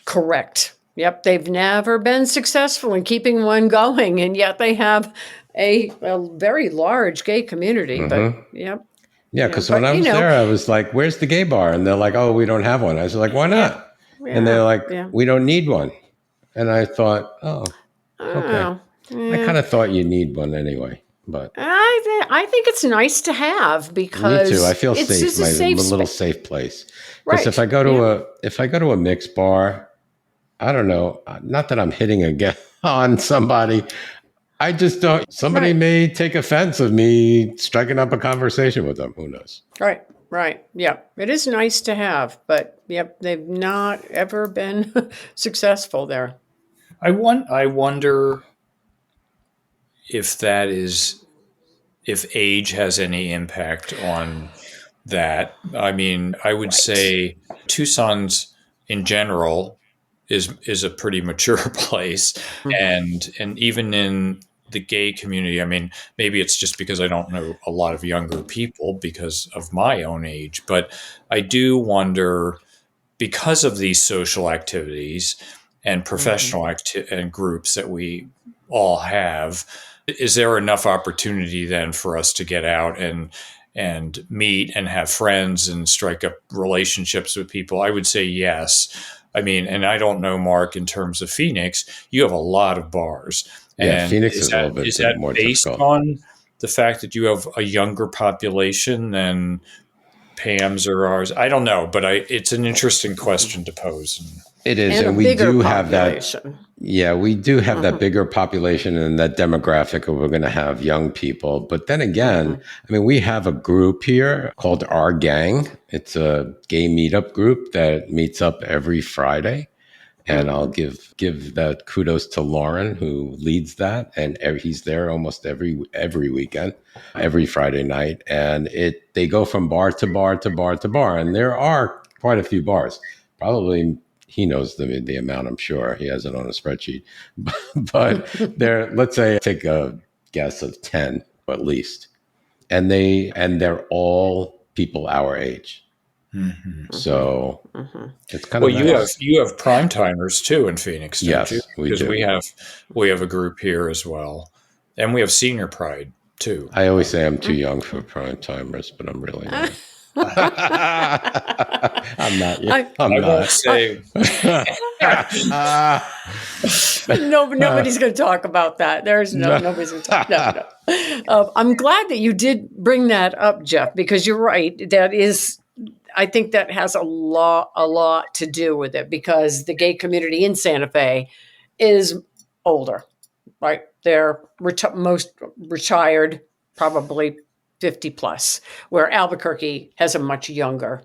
Correct. Yep. They've never been successful in keeping one going, and yet they have a very large gay community. But yep. Yeah, because when I was there, I was like, where's the gay bar? And they're like, oh, we don't have one. I was like, why not? And they're like, we don't need one. And I thought, oh, okay. I kind of thought you need one anyway. But I think it's nice to have because me too. I feel it's safe. just a little safe place. Right. Because if I go to a mixed bar, I don't know. Not that I'm hitting on somebody. I just don't. Somebody may take offense of me striking up a conversation with them. Who knows? Right. Yeah. It is nice to have, but yep, they've not ever been successful there. I wonder if age has any impact on that. I mean, I would say Tucson's in general is a pretty mature place, and even in the gay community, I mean, maybe it's just because I don't know a lot of younger people because of my own age, but I do wonder, because of these social activities and professional and groups that we all have, is there enough opportunity then for us to get out and meet and have friends and strike up relationships with people? I would say yes. I mean, and I don't know, Mark, in terms of Phoenix, you have a lot of bars. Yeah, and Phoenix is a little bit more based difficult. on the fact that you have a younger population than Pam's or ours? I don't know, but it's an interesting question to pose. It is, and we do have that. Yeah, we do have that bigger population and that demographic of we're going to have young people. But then again, I mean, we have a group here called Our Gang. It's a gay meetup group that meets up every Friday. And I'll give that kudos to Lauren, who leads that, and he's there almost every weekend, every Friday night, and they go from bar to bar to bar to bar, and there are quite a few bars. Probably he knows the amount. I'm sure he has it on a spreadsheet, but let's say take a guess of 10 at least, and they're all people our age. So it's kind of nice. You have prime timers too in Phoenix, don't you? Because we have a group here as well, and we have senior pride too. I always say I'm too young for prime timers, but I'm really not. I'm not yet. I won't say. Nobody's going to talk about that. Nobody's going to talk. No. I'm glad that you did bring that up, Jeff, because you're right. I think that has a lot to do with it, because the gay community in Santa Fe is older, right? They're most retired, probably 50 plus, where Albuquerque has a much younger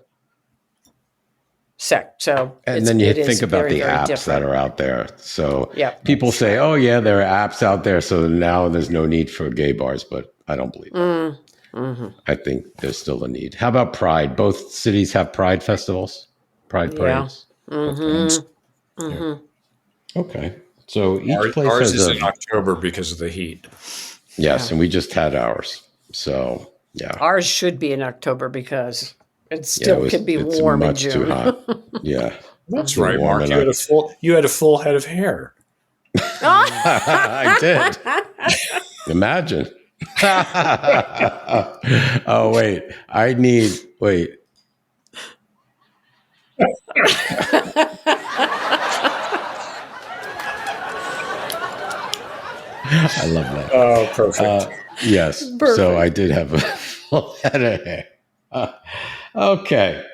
sect. So, and then you think about the apps that are out there. So people say, oh yeah, there are apps out there, so now there's no need for gay bars, but I don't believe that. I think there's still a need. How about Pride? Both cities have Pride festivals, Pride parades. Yeah. Okay. So each place ours has is in October because of the heat. Yes, and we just had ours. So ours should be in October because it still could be warm in June. Too hot. Yeah, that's right, Mark. You had a full head of hair. I did. Imagine. Oh, wait. Wait. I love that. Oh, perfect. Yes. Perfect. So I did have a full head of hair. Okay.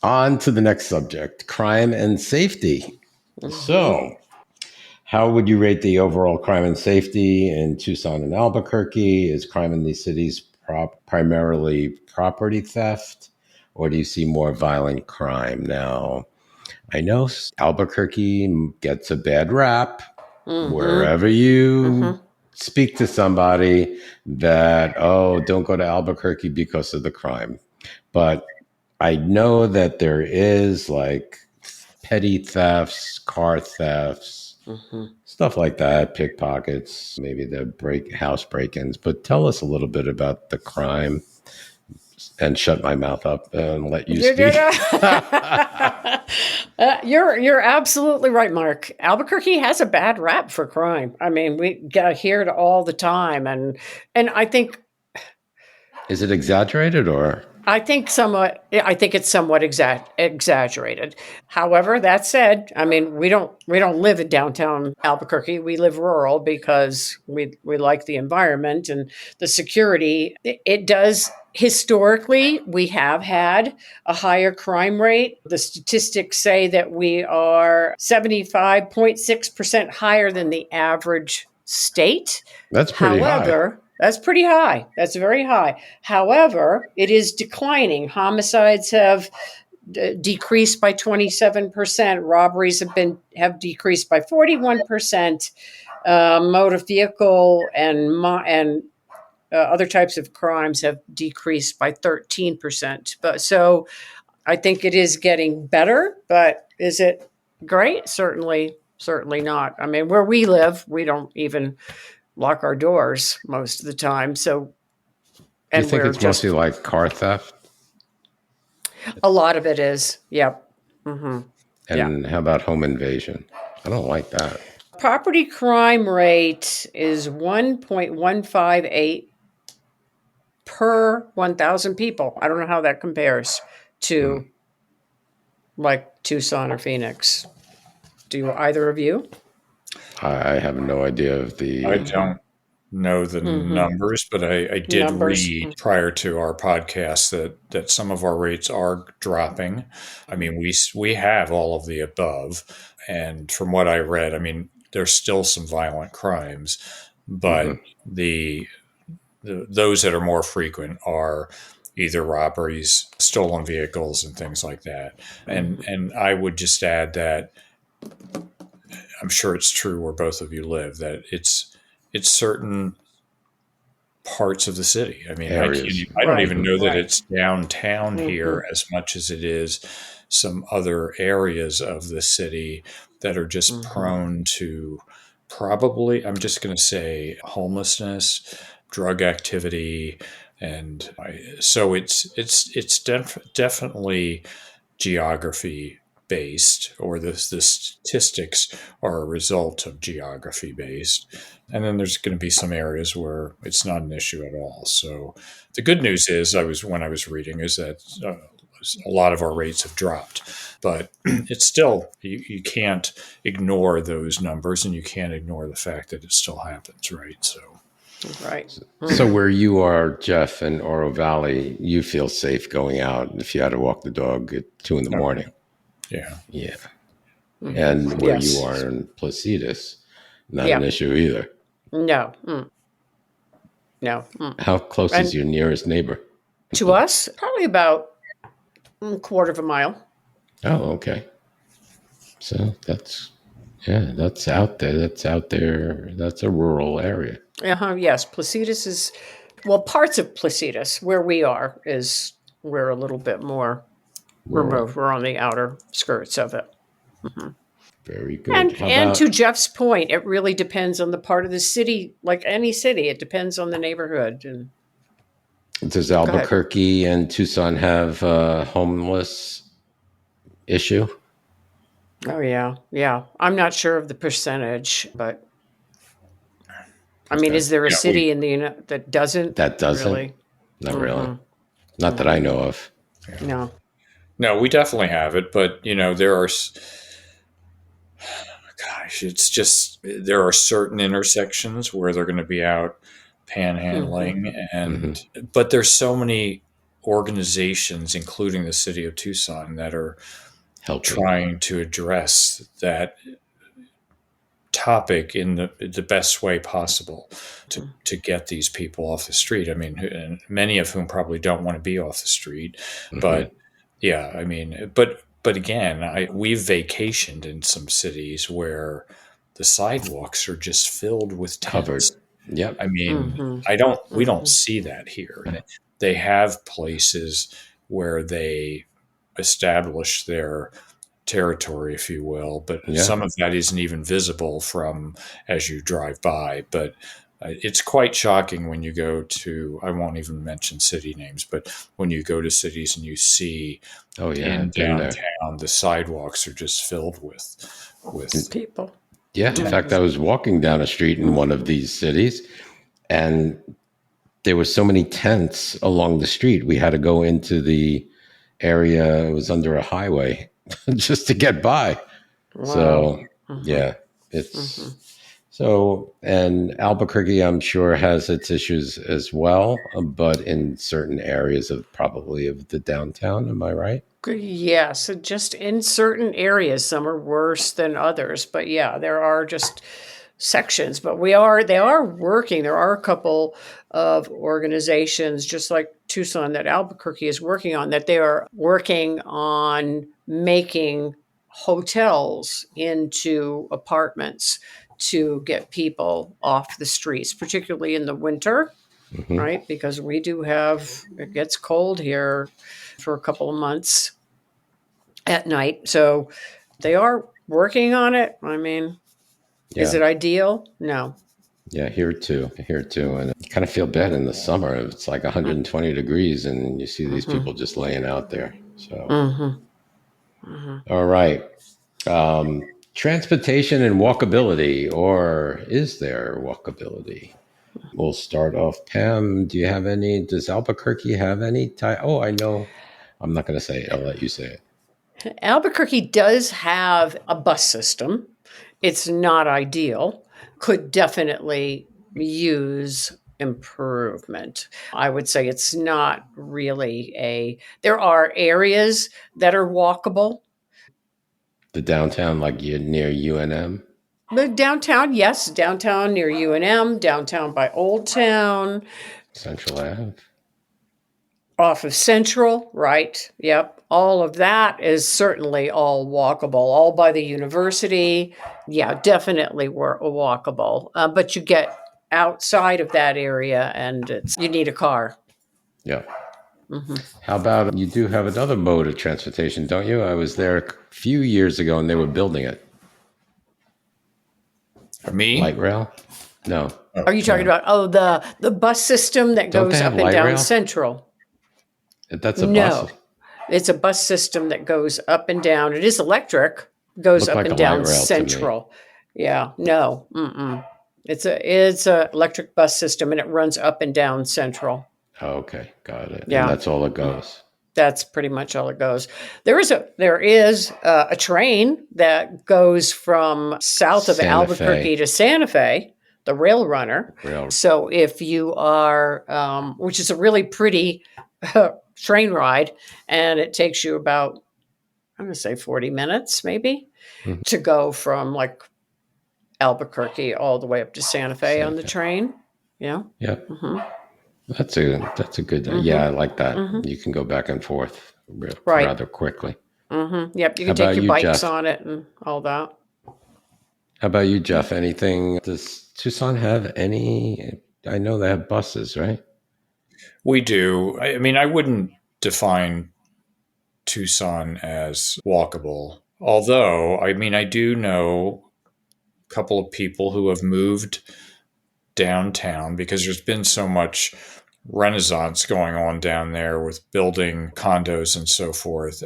On to the next subject, crime and safety. So, how would you rate the overall crime and safety in Tucson and Albuquerque? Is crime in these cities primarily property theft, or do you see more violent crime? Now, I know Albuquerque gets a bad rap wherever you speak to somebody that, oh, don't go to Albuquerque because of the crime. But I know that there is like petty thefts, car thefts, stuff like that, pickpockets, maybe the house break-ins. But tell us a little bit about the crime and shut my mouth up and let you speak. You're absolutely right, Mark. Albuquerque has a bad rap for crime. I mean, we hear it all the time, and I think Is it exaggerated or? I think it's somewhat exaggerated. However, that said, I mean, we don't live in downtown Albuquerque. We live rural because we like the environment and the security. It does historically, we have had a higher crime rate. The statistics say that we are 75.6% higher than the average state. That's pretty high. That's pretty high. That's very high. However, it is declining. Homicides have decreased by 27%. Robberies have decreased by 41%. Motor vehicle and other types of crimes have decreased by 13%. But so I think it is getting better. But is it great? Certainly not. I mean, where we live, we don't even lock our doors most of the time. So, and do you think it's mostly like car theft? A lot of it is. Yep. And how about home invasion? I don't like that. Property crime rate is 1.158 per 1,000 people. I don't know how that compares to like Tucson or Phoenix. Do either of you? I have no idea of the. I don't know the numbers, but I did read prior to our podcast that some of our rates are dropping. I mean, we have all of the above, and from what I read, I mean, there's still some violent crimes, but those that are more frequent are either robberies, stolen vehicles, and things like that. And I would just add that I'm sure it's true where both of you live, that it's certain parts of the city. I mean, I don't even know that it's downtown here as much as it is some other areas of the city that are just prone to probably, I'm just going to say, homelessness, drug activity. And so it's definitely geography based, or the statistics are a result of geography based. And then there's going to be some areas where it's not an issue at all. So the good news is, when I was reading, is that a lot of our rates have dropped, but it's still, you can't ignore those numbers, and you can't ignore the fact that it still happens, right? So. Right. So where you are, Jeff, in Oro Valley, you feel safe going out if you had to walk the dog at 2 a.m. Yeah. Yeah. And where you are in Placitas, not an issue either. No. No. How close is your nearest neighbor? To us, probably about a quarter of a mile. Oh, okay. So that's out there. That's out there. That's a rural area. Yes. Placitas is, parts of Placitas, where we are, we're a little bit more removed. We're on the outer skirts of it. Very good. And to Jeff's point, it really depends on the part of the city. Like any city, it depends on the neighborhood. And does Albuquerque and Tucson have a homeless issue? Oh, yeah. Yeah. I'm not sure of the percentage, but I mean, Okay. is there a Yeah, we city in the that doesn't That doesn't? really? Not really. Hmm. Not that I know of. No. no, we definitely have it, but there are gosh, it's just there are certain intersections where they're going to be out Hmm. panhandling, Hmm. but there's so many organizations, including the city of Tucson, that are Helping. trying to address that topic in the best way possible to get these people off the street. I mean, and many of whom probably don't want to be off the street, Hmm. but yeah, I mean, but again, we've vacationed in some cities where the sidewalks are just filled with Covered. tents. Yep. I mean, Hmm. we don't Hmm. see that here. And they have places where they establish their territory, if you will, but Yeah. some of that isn't even visible from as you drive by. But it's quite shocking when you go to, I won't even mention city names, but when you go to cities and you see Oh, yeah. in I've been there. downtown, the sidewalks are just filled with People. Yeah. In fact, Hmm. I was walking down a street in one of these cities, and there were so many tents along the street. We had to go into the area. It was under a highway just to get by. Wow. So Hmm. yeah, Hmm. it's so, and Albuquerque, I'm sure, has its issues as well, but in certain areas of probably of the downtown. Am I right? Yes, just in certain areas, some are worse than others. But yeah, there are just sections. But they are working. There are a couple of organizations, just like Tucson, that Albuquerque is working on, that they are working on making hotels into apartments to get people off the streets, particularly in the winter, Hmm. right? Because it gets cold here for a couple of months at night. So they are working on it. I mean, is Yeah, it ideal? No. yeah, here too, and I kind of feel bad in the summer. It's like 120 degrees, and you see these Mm-hmm. people just laying out there. So, Mm-hmm. Mm-hmm. all right. Transportation and walkability, or is there walkability? We'll start off. Pam, do you have any? Does Albuquerque have any type? Oh, I know. I'm not going to say it. I'll let you say it. Albuquerque does have a bus system. It's not ideal. Could definitely use improvement. I would say it's not really there are areas that are walkable. The downtown, like you near UNM, But downtown, yes, downtown near UNM, downtown by Old Town, Central Ave. off of Central, right? Yep. All of that is certainly all walkable, all by the university. Yeah, definitely walkable. But you get outside of that area and you need a car. Yeah. Hmm. How about you do have another mode of transportation, don't you? I was there a few years ago and they were building it. Light me. rail? No, Are you talking no. about, the bus system that Don't they goes have up and light down rail? Central? That's a bus. No, it's a bus system that goes up and down. It is electric, goes Looked up like a and light down rail to me. Central. Yeah, no, mm-mm. It's a electric bus system, and it runs up and down Central. Oh, okay, got it. And Yeah, that's all it goes. that's pretty much all it goes. There is a train that goes from south of Santa Albuquerque Fe to Santa Fe, the Rail Runner. Rail. So if you are, which is a really pretty train ride, and it takes you about, I'm going to say 40 minutes maybe Mhm. to go from like Albuquerque all the way up to Santa Fe Santa on the Fe. train. Yeah. Yep. Hmm. That's a good. Hmm. Yeah, I like that. Hmm. You can go back and forth Right. rather quickly. Yep. You How can take about your you, bikes Jeff? on it and all that. How about you, Jeff? Anything? Does Tucson have any? I know they have buses, right? We do. I mean, I wouldn't define Tucson as walkable, although, I mean, I do know a couple of people who have moved downtown because there's been so much renaissance going on down there with building condos and so forth.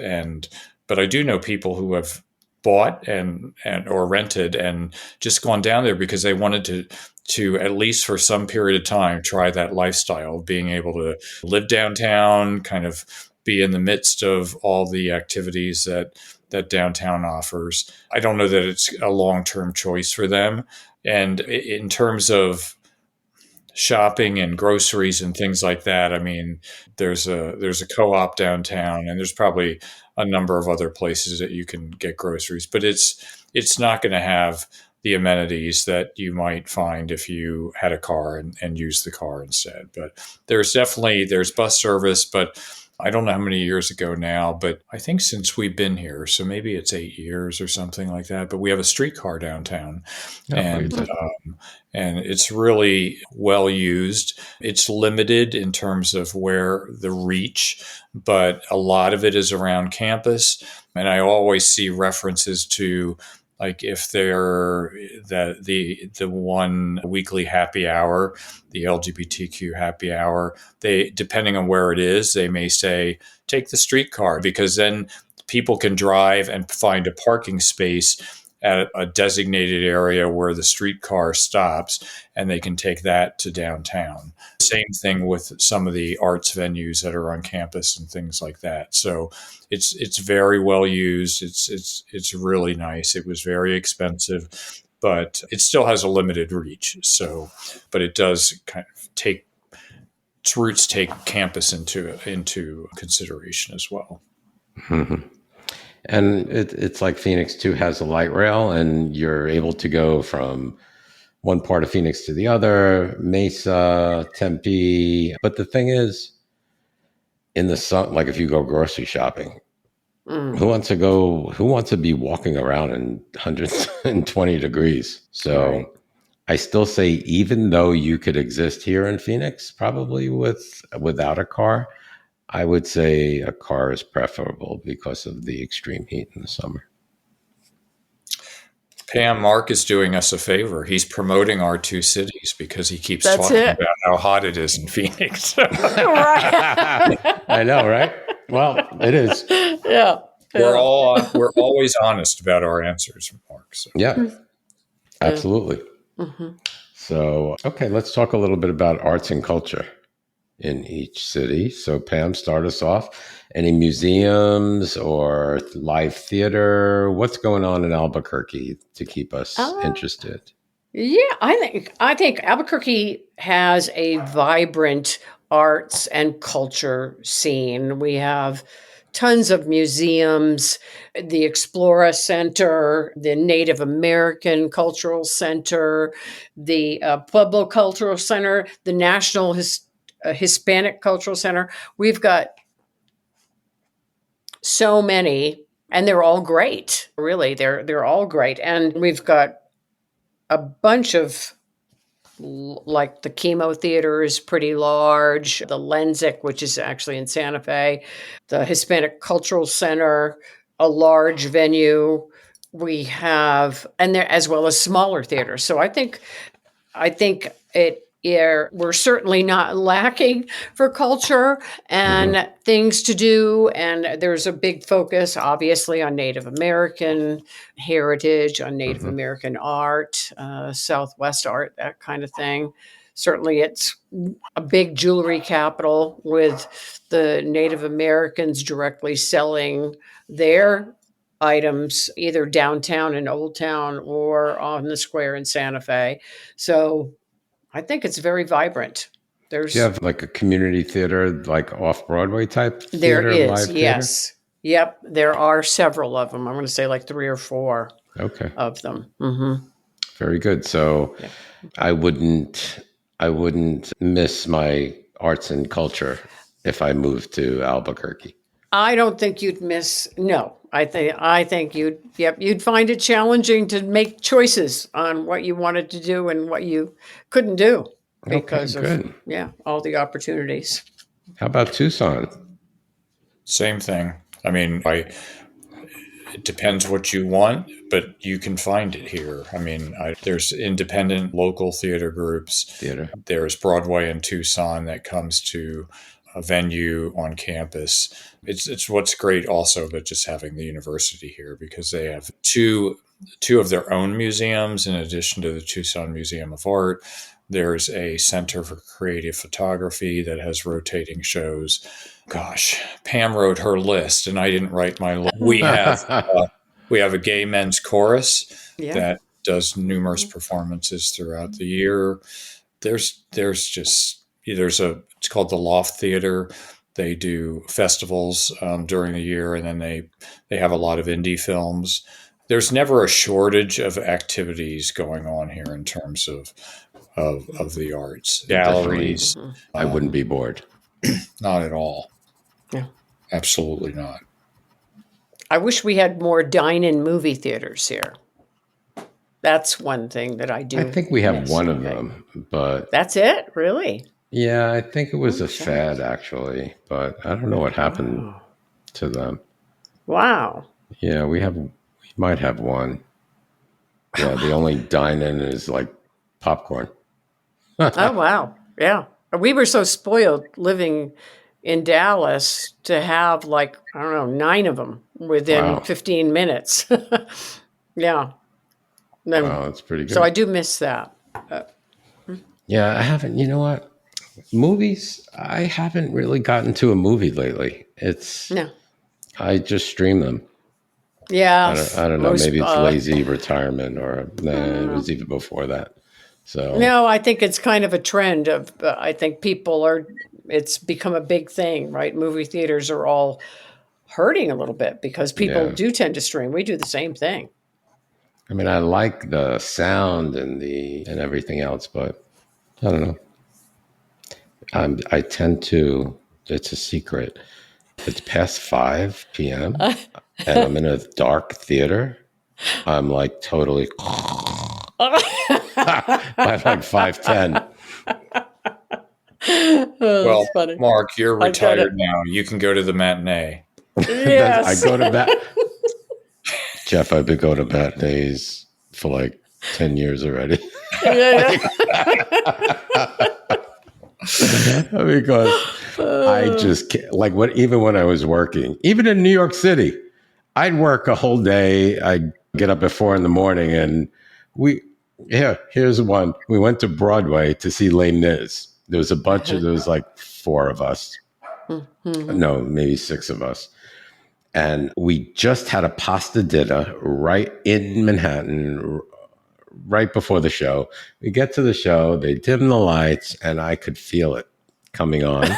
But I do know people who have bought and or rented and just gone down there because they wanted to at least for some period of time try that lifestyle of being able to live downtown, kind of be in the midst of all the activities that downtown offers. I don't know that it's a long-term choice for them. And in terms of shopping and groceries and things like that, I mean, there's a co-op downtown, and there's probably a number of other places that you can get groceries, but it's not going to have the amenities that you might find if you had a car and used the car instead. But there's bus service, but I don't know how many years ago now, but I think since we've been here, so maybe it's 8 years or something like that. But we have a streetcar downtown, Oh, very good. and it's really well used. It's limited in terms of where the reach, but a lot of it is around campus. And I always see references to, like, if they're the one weekly happy hour, the LGBTQ happy hour, they, depending on where it is, they may say take the streetcar, because then people can drive and find a parking space at a designated area where the streetcar stops, and they can take that to downtown. Same thing with some of the arts venues that are on campus and things like that. So it's very well used. It's really nice. It was very expensive, but it still has a limited reach. So, but it does kind of take its roots, take campus into consideration as well. Mhm. And it's like Phoenix too has a light rail, and you're able to go from one part of Phoenix to the other, Mesa, Tempe. But the thing is, in the sun, like if you go grocery shopping, who wants to be walking around in 120 degrees? So Right. I still say, even though you could exist here in Phoenix, probably without a car, I would say a car is preferable because of the extreme heat in the summer. Pam, Mark is doing us a favor. He's promoting our two cities because he keeps That's talking it. about how hot it is in Phoenix. Right. I know, right? Well, it is. Yeah. we're Yeah. always honest about our answers, Mark. So. Yeah, Yeah. absolutely. Mhm. So, okay, let's talk a little bit about arts and culture in each city. So, Pam, start us off. Any museums or live theater? What's going on in Albuquerque to keep us Uh, interested? yeah, I think Albuquerque has a vibrant arts and culture scene. We have tons of museums, the Explora Center, the Native American Cultural Center, the Pueblo Cultural Center, the National Hispanic Cultural Center. We've got so many, and they're all great. Really, they're all great, and we've got a bunch of, like, the Chemo Theater is pretty large, the Lensic, which is actually in Santa Fe, the Hispanic Cultural Center, a large venue. We have, and there, as well as smaller theaters. So I think we're certainly not lacking for culture Mhm. and things to do. And there's a big focus, obviously, on Native American heritage, on Native Mhm. American art, Southwest art, that kind of thing. Certainly, it's a big jewelry capital with the Native Americans directly selling their items either downtown in Old Town or on the square in Santa Fe. So I think it's very vibrant. Do you There's have like a community theater, like off Broadway type there theater, is, live theater? yes. Yep, there are several of them. I'm going to say like 3 or 4 Okay, of them. Mhm. very good. So Yeah. I wouldn't miss my arts and culture if I moved to Albuquerque. I don't think you'd miss, no. I think you'd find it challenging to make choices on what you wanted to do and what you couldn't do Okay, because of, good. yeah, all the opportunities. How about Tucson? Same thing. I mean, it depends what you want, but you can find it here. I mean, there's independent local theater groups. Theater. There's Broadway in Tucson that comes to a venue on campus. It's what's great also, but just having the university here, because they have two of their own museums in addition to the Tucson Museum of Art. There's a Center for Creative Photography that has rotating shows. Gosh, Pam wrote her list, and I didn't write my list. We have a gay men's chorus that does numerous performances throughout the year. It's called the Loft Theater. They do festivals during the year, and then they have a lot of indie films. There's never a shortage of activities going on here in terms of the arts. Galleries. I wouldn't be bored. Not at all. Yeah. Absolutely not. I wish we had more dine-in movie theaters here. That's one thing that I do. I think we have miss. one of them, but That's it? Really? yeah, I think it was a fad actually, but I don't know what happened to them. Wow. Yeah, we might have one. Yeah, the only dine-in is like popcorn. Oh, wow. Yeah. We were so spoiled living in Dallas to have 9 of them within 15 minutes. Yeah. Wow, that's pretty good. So I do miss that. Yeah, I haven't. You know what? Movies. I haven't really gotten to a movie lately. No. I just stream them. Yeah. I don't know. Maybe it's lazy retirement, or it was even before that. So no, I think it's kind of a trend of. I think it's become a big thing, right? Movie theaters are all hurting a little bit because people do tend to stream. We do the same thing. I mean, I like the sound and everything else, but I don't know. I tend to. It's a secret. It's past 5 p.m. and I'm in a dark theater. I'm like totally by like 5'10". Well, funny. Mark, you're retired now. You can go to the matinee. Yes. I go to Jeff, I've been going to matinees for like 10 years already. Because I just can't, even when I was working, even in New York City, I'd work a whole day. I'd get up at 4 a.m. and here's one. We went to Broadway to see Les Mis. There was there was like 4 of us. No, maybe 6 of us. And we just had a pasta dinner right in Manhattan, right before the show. We get to the show, they dim the lights, and I could feel it coming on.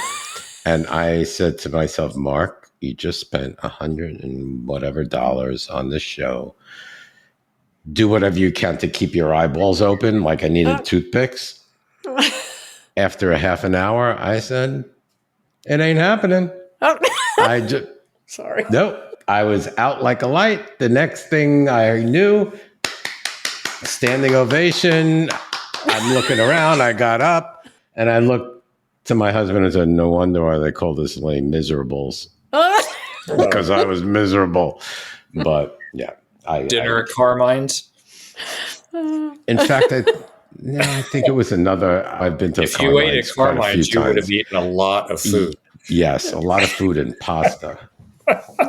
And I said to myself, Mark, you just spent $100 and whatever on this show. Do whatever you can to keep your eyeballs open, like I needed toothpicks. After a half an hour, I said, it ain't happening. I just... Sorry. Nope. I was out like a light. The next thing I knew, standing ovation. I'm looking around. I got up and I looked to my husband and said, no wonder why they call this lane miserables. Because I was miserable. But yeah. Dinner at Carmine's? In fact, I think it was another. I've been to If you ate at Carmine's, you would have eaten a lot of food. Yes, a lot of food and pasta.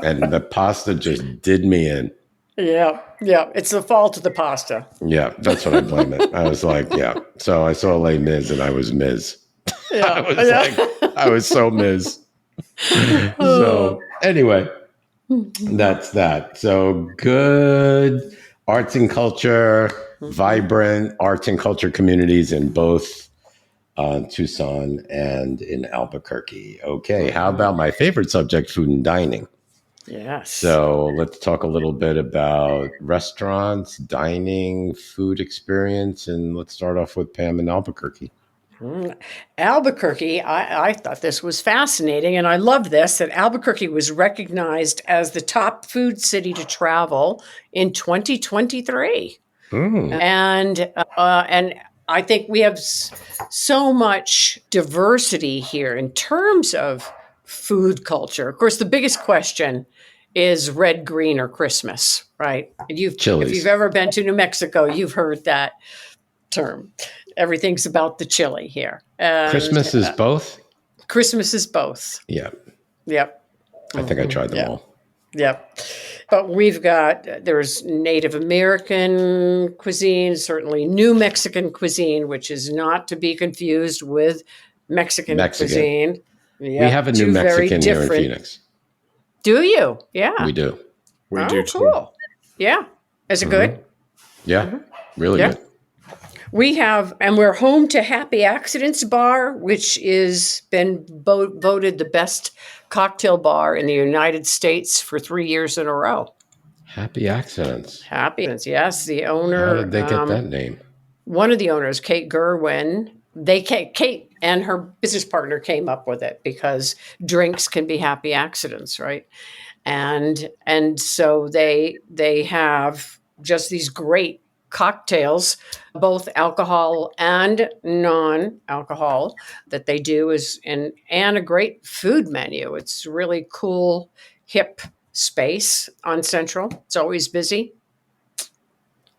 And the pasta just did me in. Yeah. It's the fault of the pasta. Yeah, that's what I blame it. I was like, yeah. So I saw Les Mis and I was Ms. Yeah. I was so Ms. So anyway, that's that. So good arts and culture, vibrant arts and culture communities in both Tucson and in Albuquerque. Okay, how about my favorite subject, food and dining? Yes. So let's talk a little bit about restaurants, dining, food experience, and let's start off with Pam in Albuquerque. Albuquerque, I thought this was fascinating, and I love this, that Albuquerque was recognized as the top food city to travel in 2023. And I think we have so much diversity here in terms of food culture. Of course, the biggest question is red, green, or Christmas, right? And if you've ever been to New Mexico, you've heard that term. Everything's about the chili here. Christmas is both? Christmas is both. Yeah. Yep. I think I tried them all. Yep. But there's Native American cuisine, certainly New Mexican cuisine, which is not to be confused with Mexican cuisine. We have a New Mexican here in Phoenix. Do you? Yeah. We do. We do too. Cool. Yeah. Is it good? Yeah. Really good. We have, and we're home to Happy Accidents Bar, which is been voted the best cocktail bar in the United States for 3 years in a row. Happy Accidents. Happy Accidents, yes. The owner. How did they get that name? One of the owners, Kate Gerwin, Kate and her business partner came up with it because drinks can be happy accidents, right? And so they have just these great cocktails, both alcohol and non-alcohol, that they do and a great food menu. It's really cool, hip space on Central. It's always busy.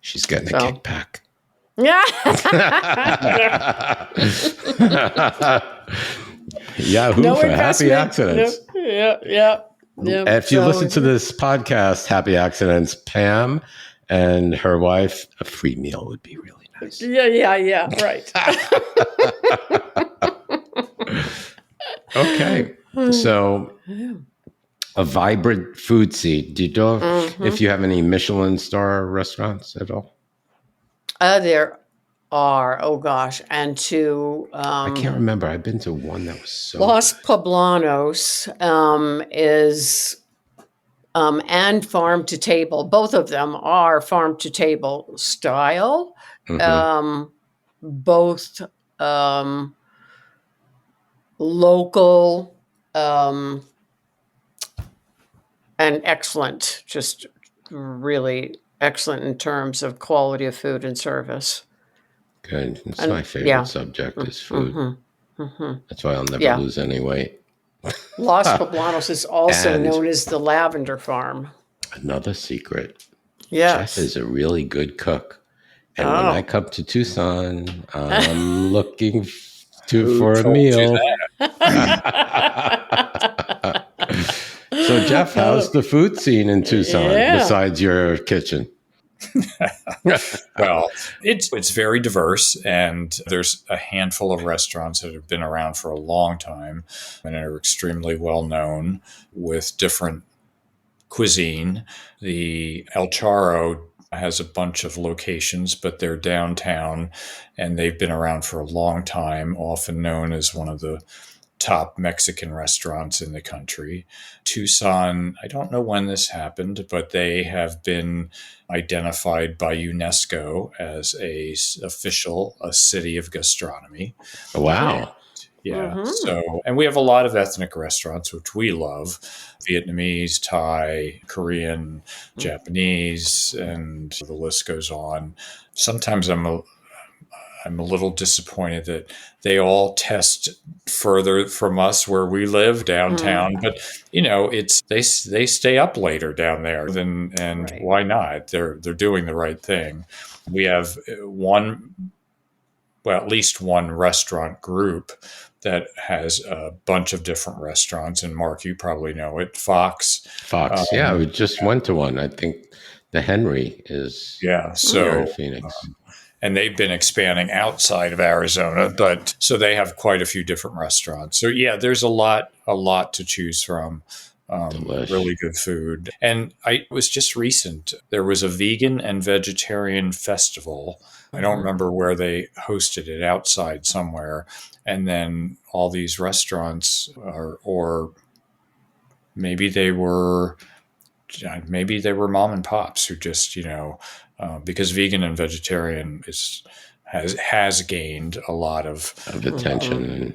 She's getting a kickback. Yeah. Yahoo for Happy Accidents. Yeah. If you listen to this podcast, Happy Accidents, Pam and her wife, a free meal would be really nice. Yeah, right. Okay. So a vibrant food scene. Do you know if you have any Michelin star restaurants at all? There are. Oh gosh, and I can't remember. I've been to one that was so Los Poblanos is and farm to table. Both of them are farm to table style. Both local and excellent. Just really excellent in terms of quality of food and service. Good. It's my favorite subject is food. That's why I'll never lose any weight. Los Poblanos is also known as the Lavender Farm. Another secret. Yes. Jeff is a really good cook. And when I come to Tucson, I'm looking for a meal. So, Jeff, how's the food scene in Tucson besides your kitchen? Well, it's very diverse, and there's a handful of restaurants that have been around for a long time and are extremely well known with different cuisine. The El Charro has a bunch of locations, but they're downtown, and they've been around for a long time, often known as one of the top Mexican restaurants in the country. Tucson, I don't know when this happened, but they have been identified by UNESCO as a city of gastronomy. Wow. Yeah. So, and we have a lot of ethnic restaurants, which we love: Vietnamese, Thai, Korean, Japanese, and the list goes on. Sometimes I'm a little disappointed that they all test further from us where we live downtown, but they stay up later down there. And why not? They're doing the right thing. We have at least one restaurant group that has a bunch of different restaurants. And Mark, you probably know it. Fox. Yeah, we just went to one. I think the Henry is here in Phoenix. And they've been expanding outside of Arizona, but so they have quite a few different restaurants. So yeah, there's a lot to choose from. Really good food. And it was just recent. There was a vegan and vegetarian festival. I don't remember where they hosted it, outside somewhere. And then all these restaurants or maybe they were mom and pops who just, because vegan and vegetarian has gained a lot of attention,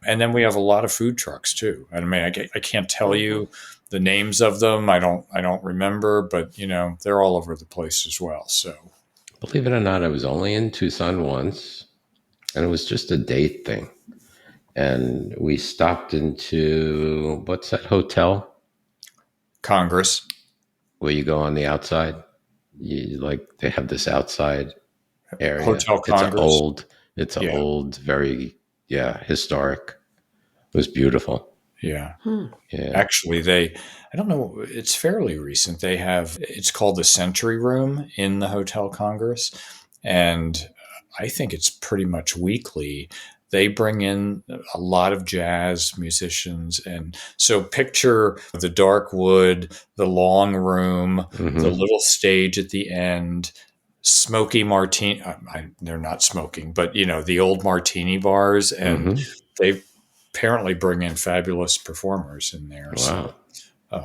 and then we have a lot of food trucks too. I mean, I can't tell you the names of them. I don't remember, but they're all over the place as well. So, believe it or not, I was only in Tucson once, and it was just a date thing. And we stopped into what's that hotel? Congress. Where you go on the outside, they have this outside area. Hotel Congress. It's old, very Yeah, historic. It was beautiful. Yeah. Yeah. Actually, I don't know, it's fairly recent. It's called the Century Room in the Hotel Congress. And I think it's pretty much weekly. They bring in a lot of jazz musicians. And so picture the dark wood, the long room, the Hmm. little stage at the end, smoky martini. They're not smoking, but the old martini bars. And Hmm. they apparently bring in fabulous performers in there. Wow. So,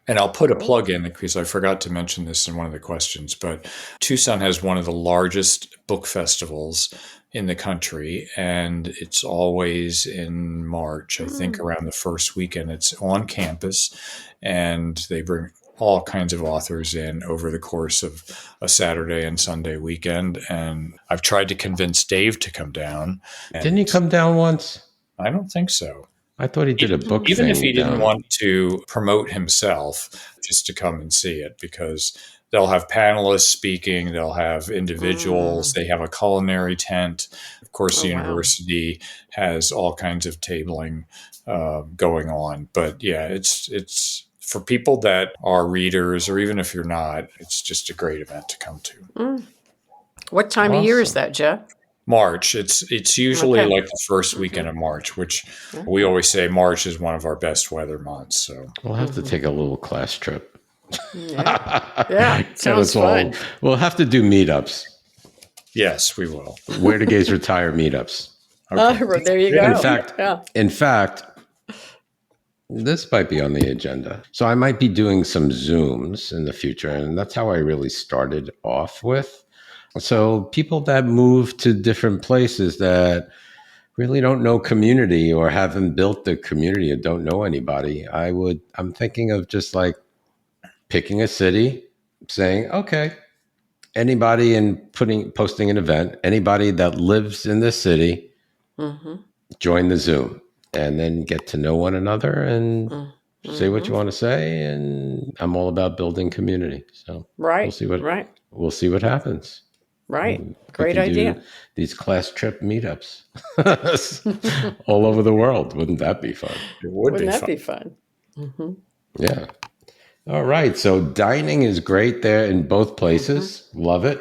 and I'll put a Cool. plug in because I forgot to mention this in one of the questions, but Tucson has one of the largest book festivals in the country, and it's always in March, I think around the first weekend. It's on campus, and they bring all kinds of authors in over the course of a Saturday and Sunday weekend. And I've tried to convince Dave to come down, Didn't he and come down once? I don't think so. I thought he did a book Even if he thing didn't down. want to promote himself, just to come and see it, because they'll have panelists speaking, they'll have individuals, they have a culinary tent. Of course, Oh, the wow. university has all kinds of tabling going on. But yeah, it's for people that are readers, or even if you're not, it's just a great event to come to. What time of year is Awesome. that, Jeff? March. It's usually Okay. like the first weekend of March, which we always say March is one of our best weather months. So We'll have to take a little class trip. Yeah. Yeah. Get Sounds us all. fun. We'll have to do meetups. yes, we will. Where do gays retire meetups? Okay. There you Good go. idea. Yeah. In fact, this might be on the agenda. So I might be doing some Zooms in the future, and that's how I really started off with. So people that move to different places that really don't know community or haven't built the community or don't know anybody, I'm thinking of just like picking a city, saying, okay, anybody and posting an event, anybody that lives in this city, Mm-hmm. join the Zoom and then get to know one another and say what Mm-hmm. you want to say. And I'm all about building community. So we'll Right. see what Right. we'll see what happens. Right. We Great can do idea. these class trip meetups all over the world. Wouldn't that be fun? It would Wouldn't be that fun. be fun? Mm-hmm. Yeah. All right. So dining is great there in both Mm-hmm. places. Love it.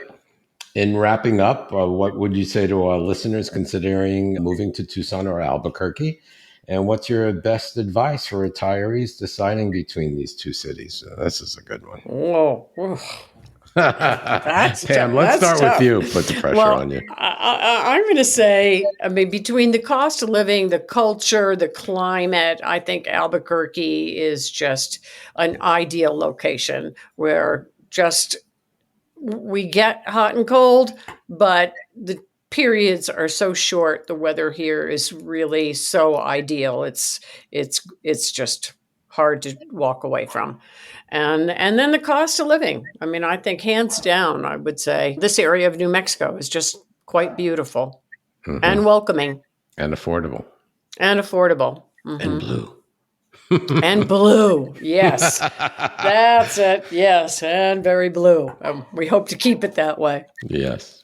In wrapping up, what would you say to our listeners considering moving to Tucson or Albuquerque? And what's your best advice for retirees deciding between these two cities? This is a good one. Whoa. Whoa. That's tough. Pam, let's That's start with tough. you. Put the pressure Well, on you. I'm going to say, I mean, between the cost of living, the culture, the climate, I think Albuquerque is just an ideal location where just we get hot and cold, but the periods are so short. The weather here is really so ideal. It's just hard to walk away from. And then the cost of living. I mean, I think hands down, I would say this area of New Mexico is just quite beautiful Hmm. and welcoming And affordable. and affordable. And Mhm. blue. And blue. Yes. That's it. Yes. And very blue. We hope to keep it that way. Yes.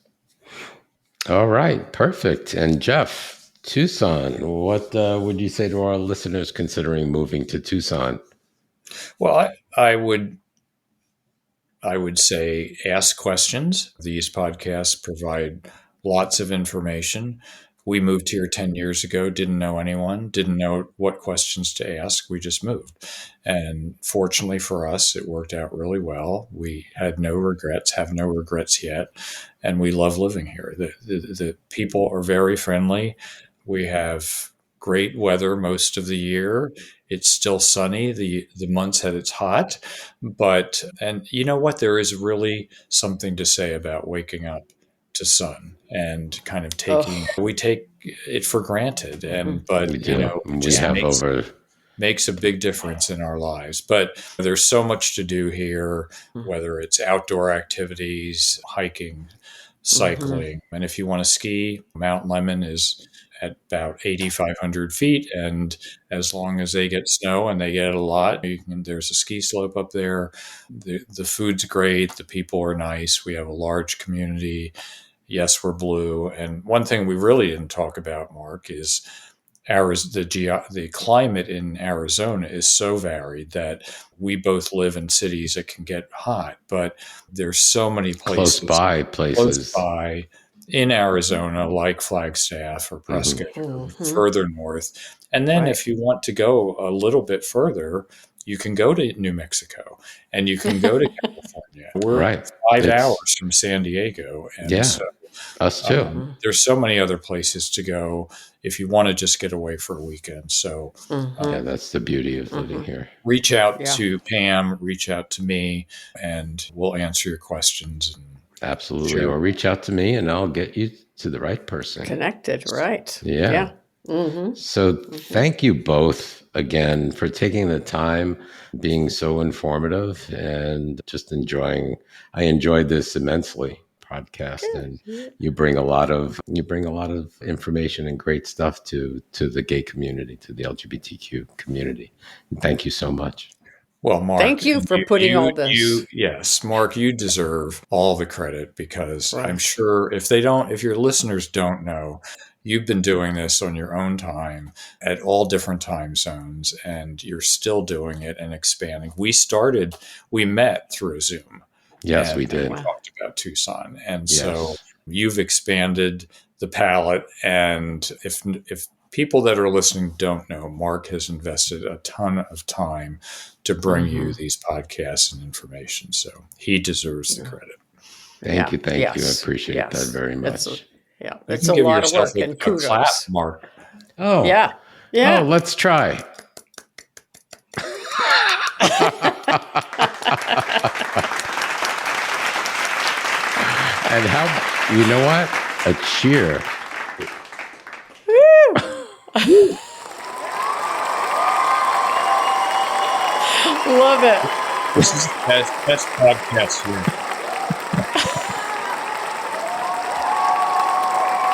All right. Perfect. And Jeff, Tucson, what would you say to our listeners considering moving to Tucson? Well, I would say ask questions. These podcasts provide lots of information. We moved here 10 years ago, didn't know anyone, didn't know what questions to ask. We just moved. And fortunately for us, it worked out really well. We had no regrets, have no regrets yet. And we love living here. The people are very friendly. We have great weather most of the year. It's still sunny the months that it's hot, and you know what? There is really something to say about waking up to sun and kind of Oh, we take it for granted, and We but do. it We just have over. makes a big difference in our lives. But there's so much to do here, whether it's outdoor activities, hiking, mm-hmm. cycling. And if you want to ski, Mount Lemon is at about 8,500 feet. And as long as they get snow, and they get it a lot, there's a ski slope up there. The food's great. The people are nice. We have a large community. Yes, we're blue. And one thing we really didn't talk about, Mark, is the climate in Arizona is so varied that we both live in cities that can get hot, but there's so many places close by in Arizona, like Flagstaff or Prescott, or further north. And then if you want to go a little bit further, you can go to New Mexico and you can go to California. We're 5 hours from San Diego. And so us too. there's so many other places to go if you want to just get away for a weekend. So that's the beauty of living here. Reach out to Pam, reach out to me, and we'll answer your questions. And absolutely. Or reach out to me and I'll get you to the right person. Connected, right. Yeah. So thank you both again for taking the time, being so informative, and just I enjoyed this immensely podcast. And you bring a lot of information and great stuff to the gay community, to the LGBTQ community. And thank you so much. Well, Mark, thank you for putting all this. Yes, Mark, you deserve all the credit, because I'm sure if your listeners don't know, you've been doing this on your own time at all different time zones, and you're still doing it and expanding. We met through Zoom. Yes, we did. We talked about Tucson. And so you've expanded the palette. And if people that are listening don't know, Mark has invested a ton of time to bring you these podcasts and information. So he deserves the credit. Thank you. I appreciate that very much. It's a lot of work, and kudos. Clap, Mark. Oh. Yeah. Oh, let's try. And you know what? A cheer. Love it. This is the best podcast here.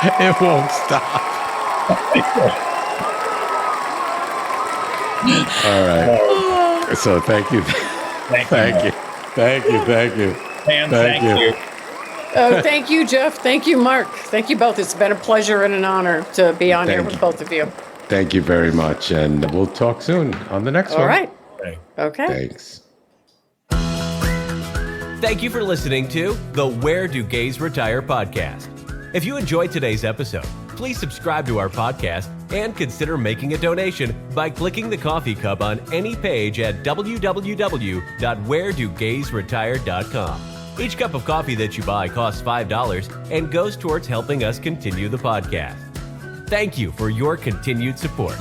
It won't stop. All right. So thank you. Thank you. And thank you. Thank you, Jeff. Thank you, Mark. Thank you both. It's been a pleasure and an honor to be on here with both of you. Thank you very much. And we'll talk soon on the next one. All right. Okay. Thanks. Thank you for listening to the Where Do Gays Retire podcast. If you enjoyed today's episode, please subscribe to our podcast and consider making a donation by clicking the coffee cup on any page at www.wheredogaysretire.com. Each cup of coffee that you buy costs $5 and goes towards helping us continue the podcast. Thank you for your continued support.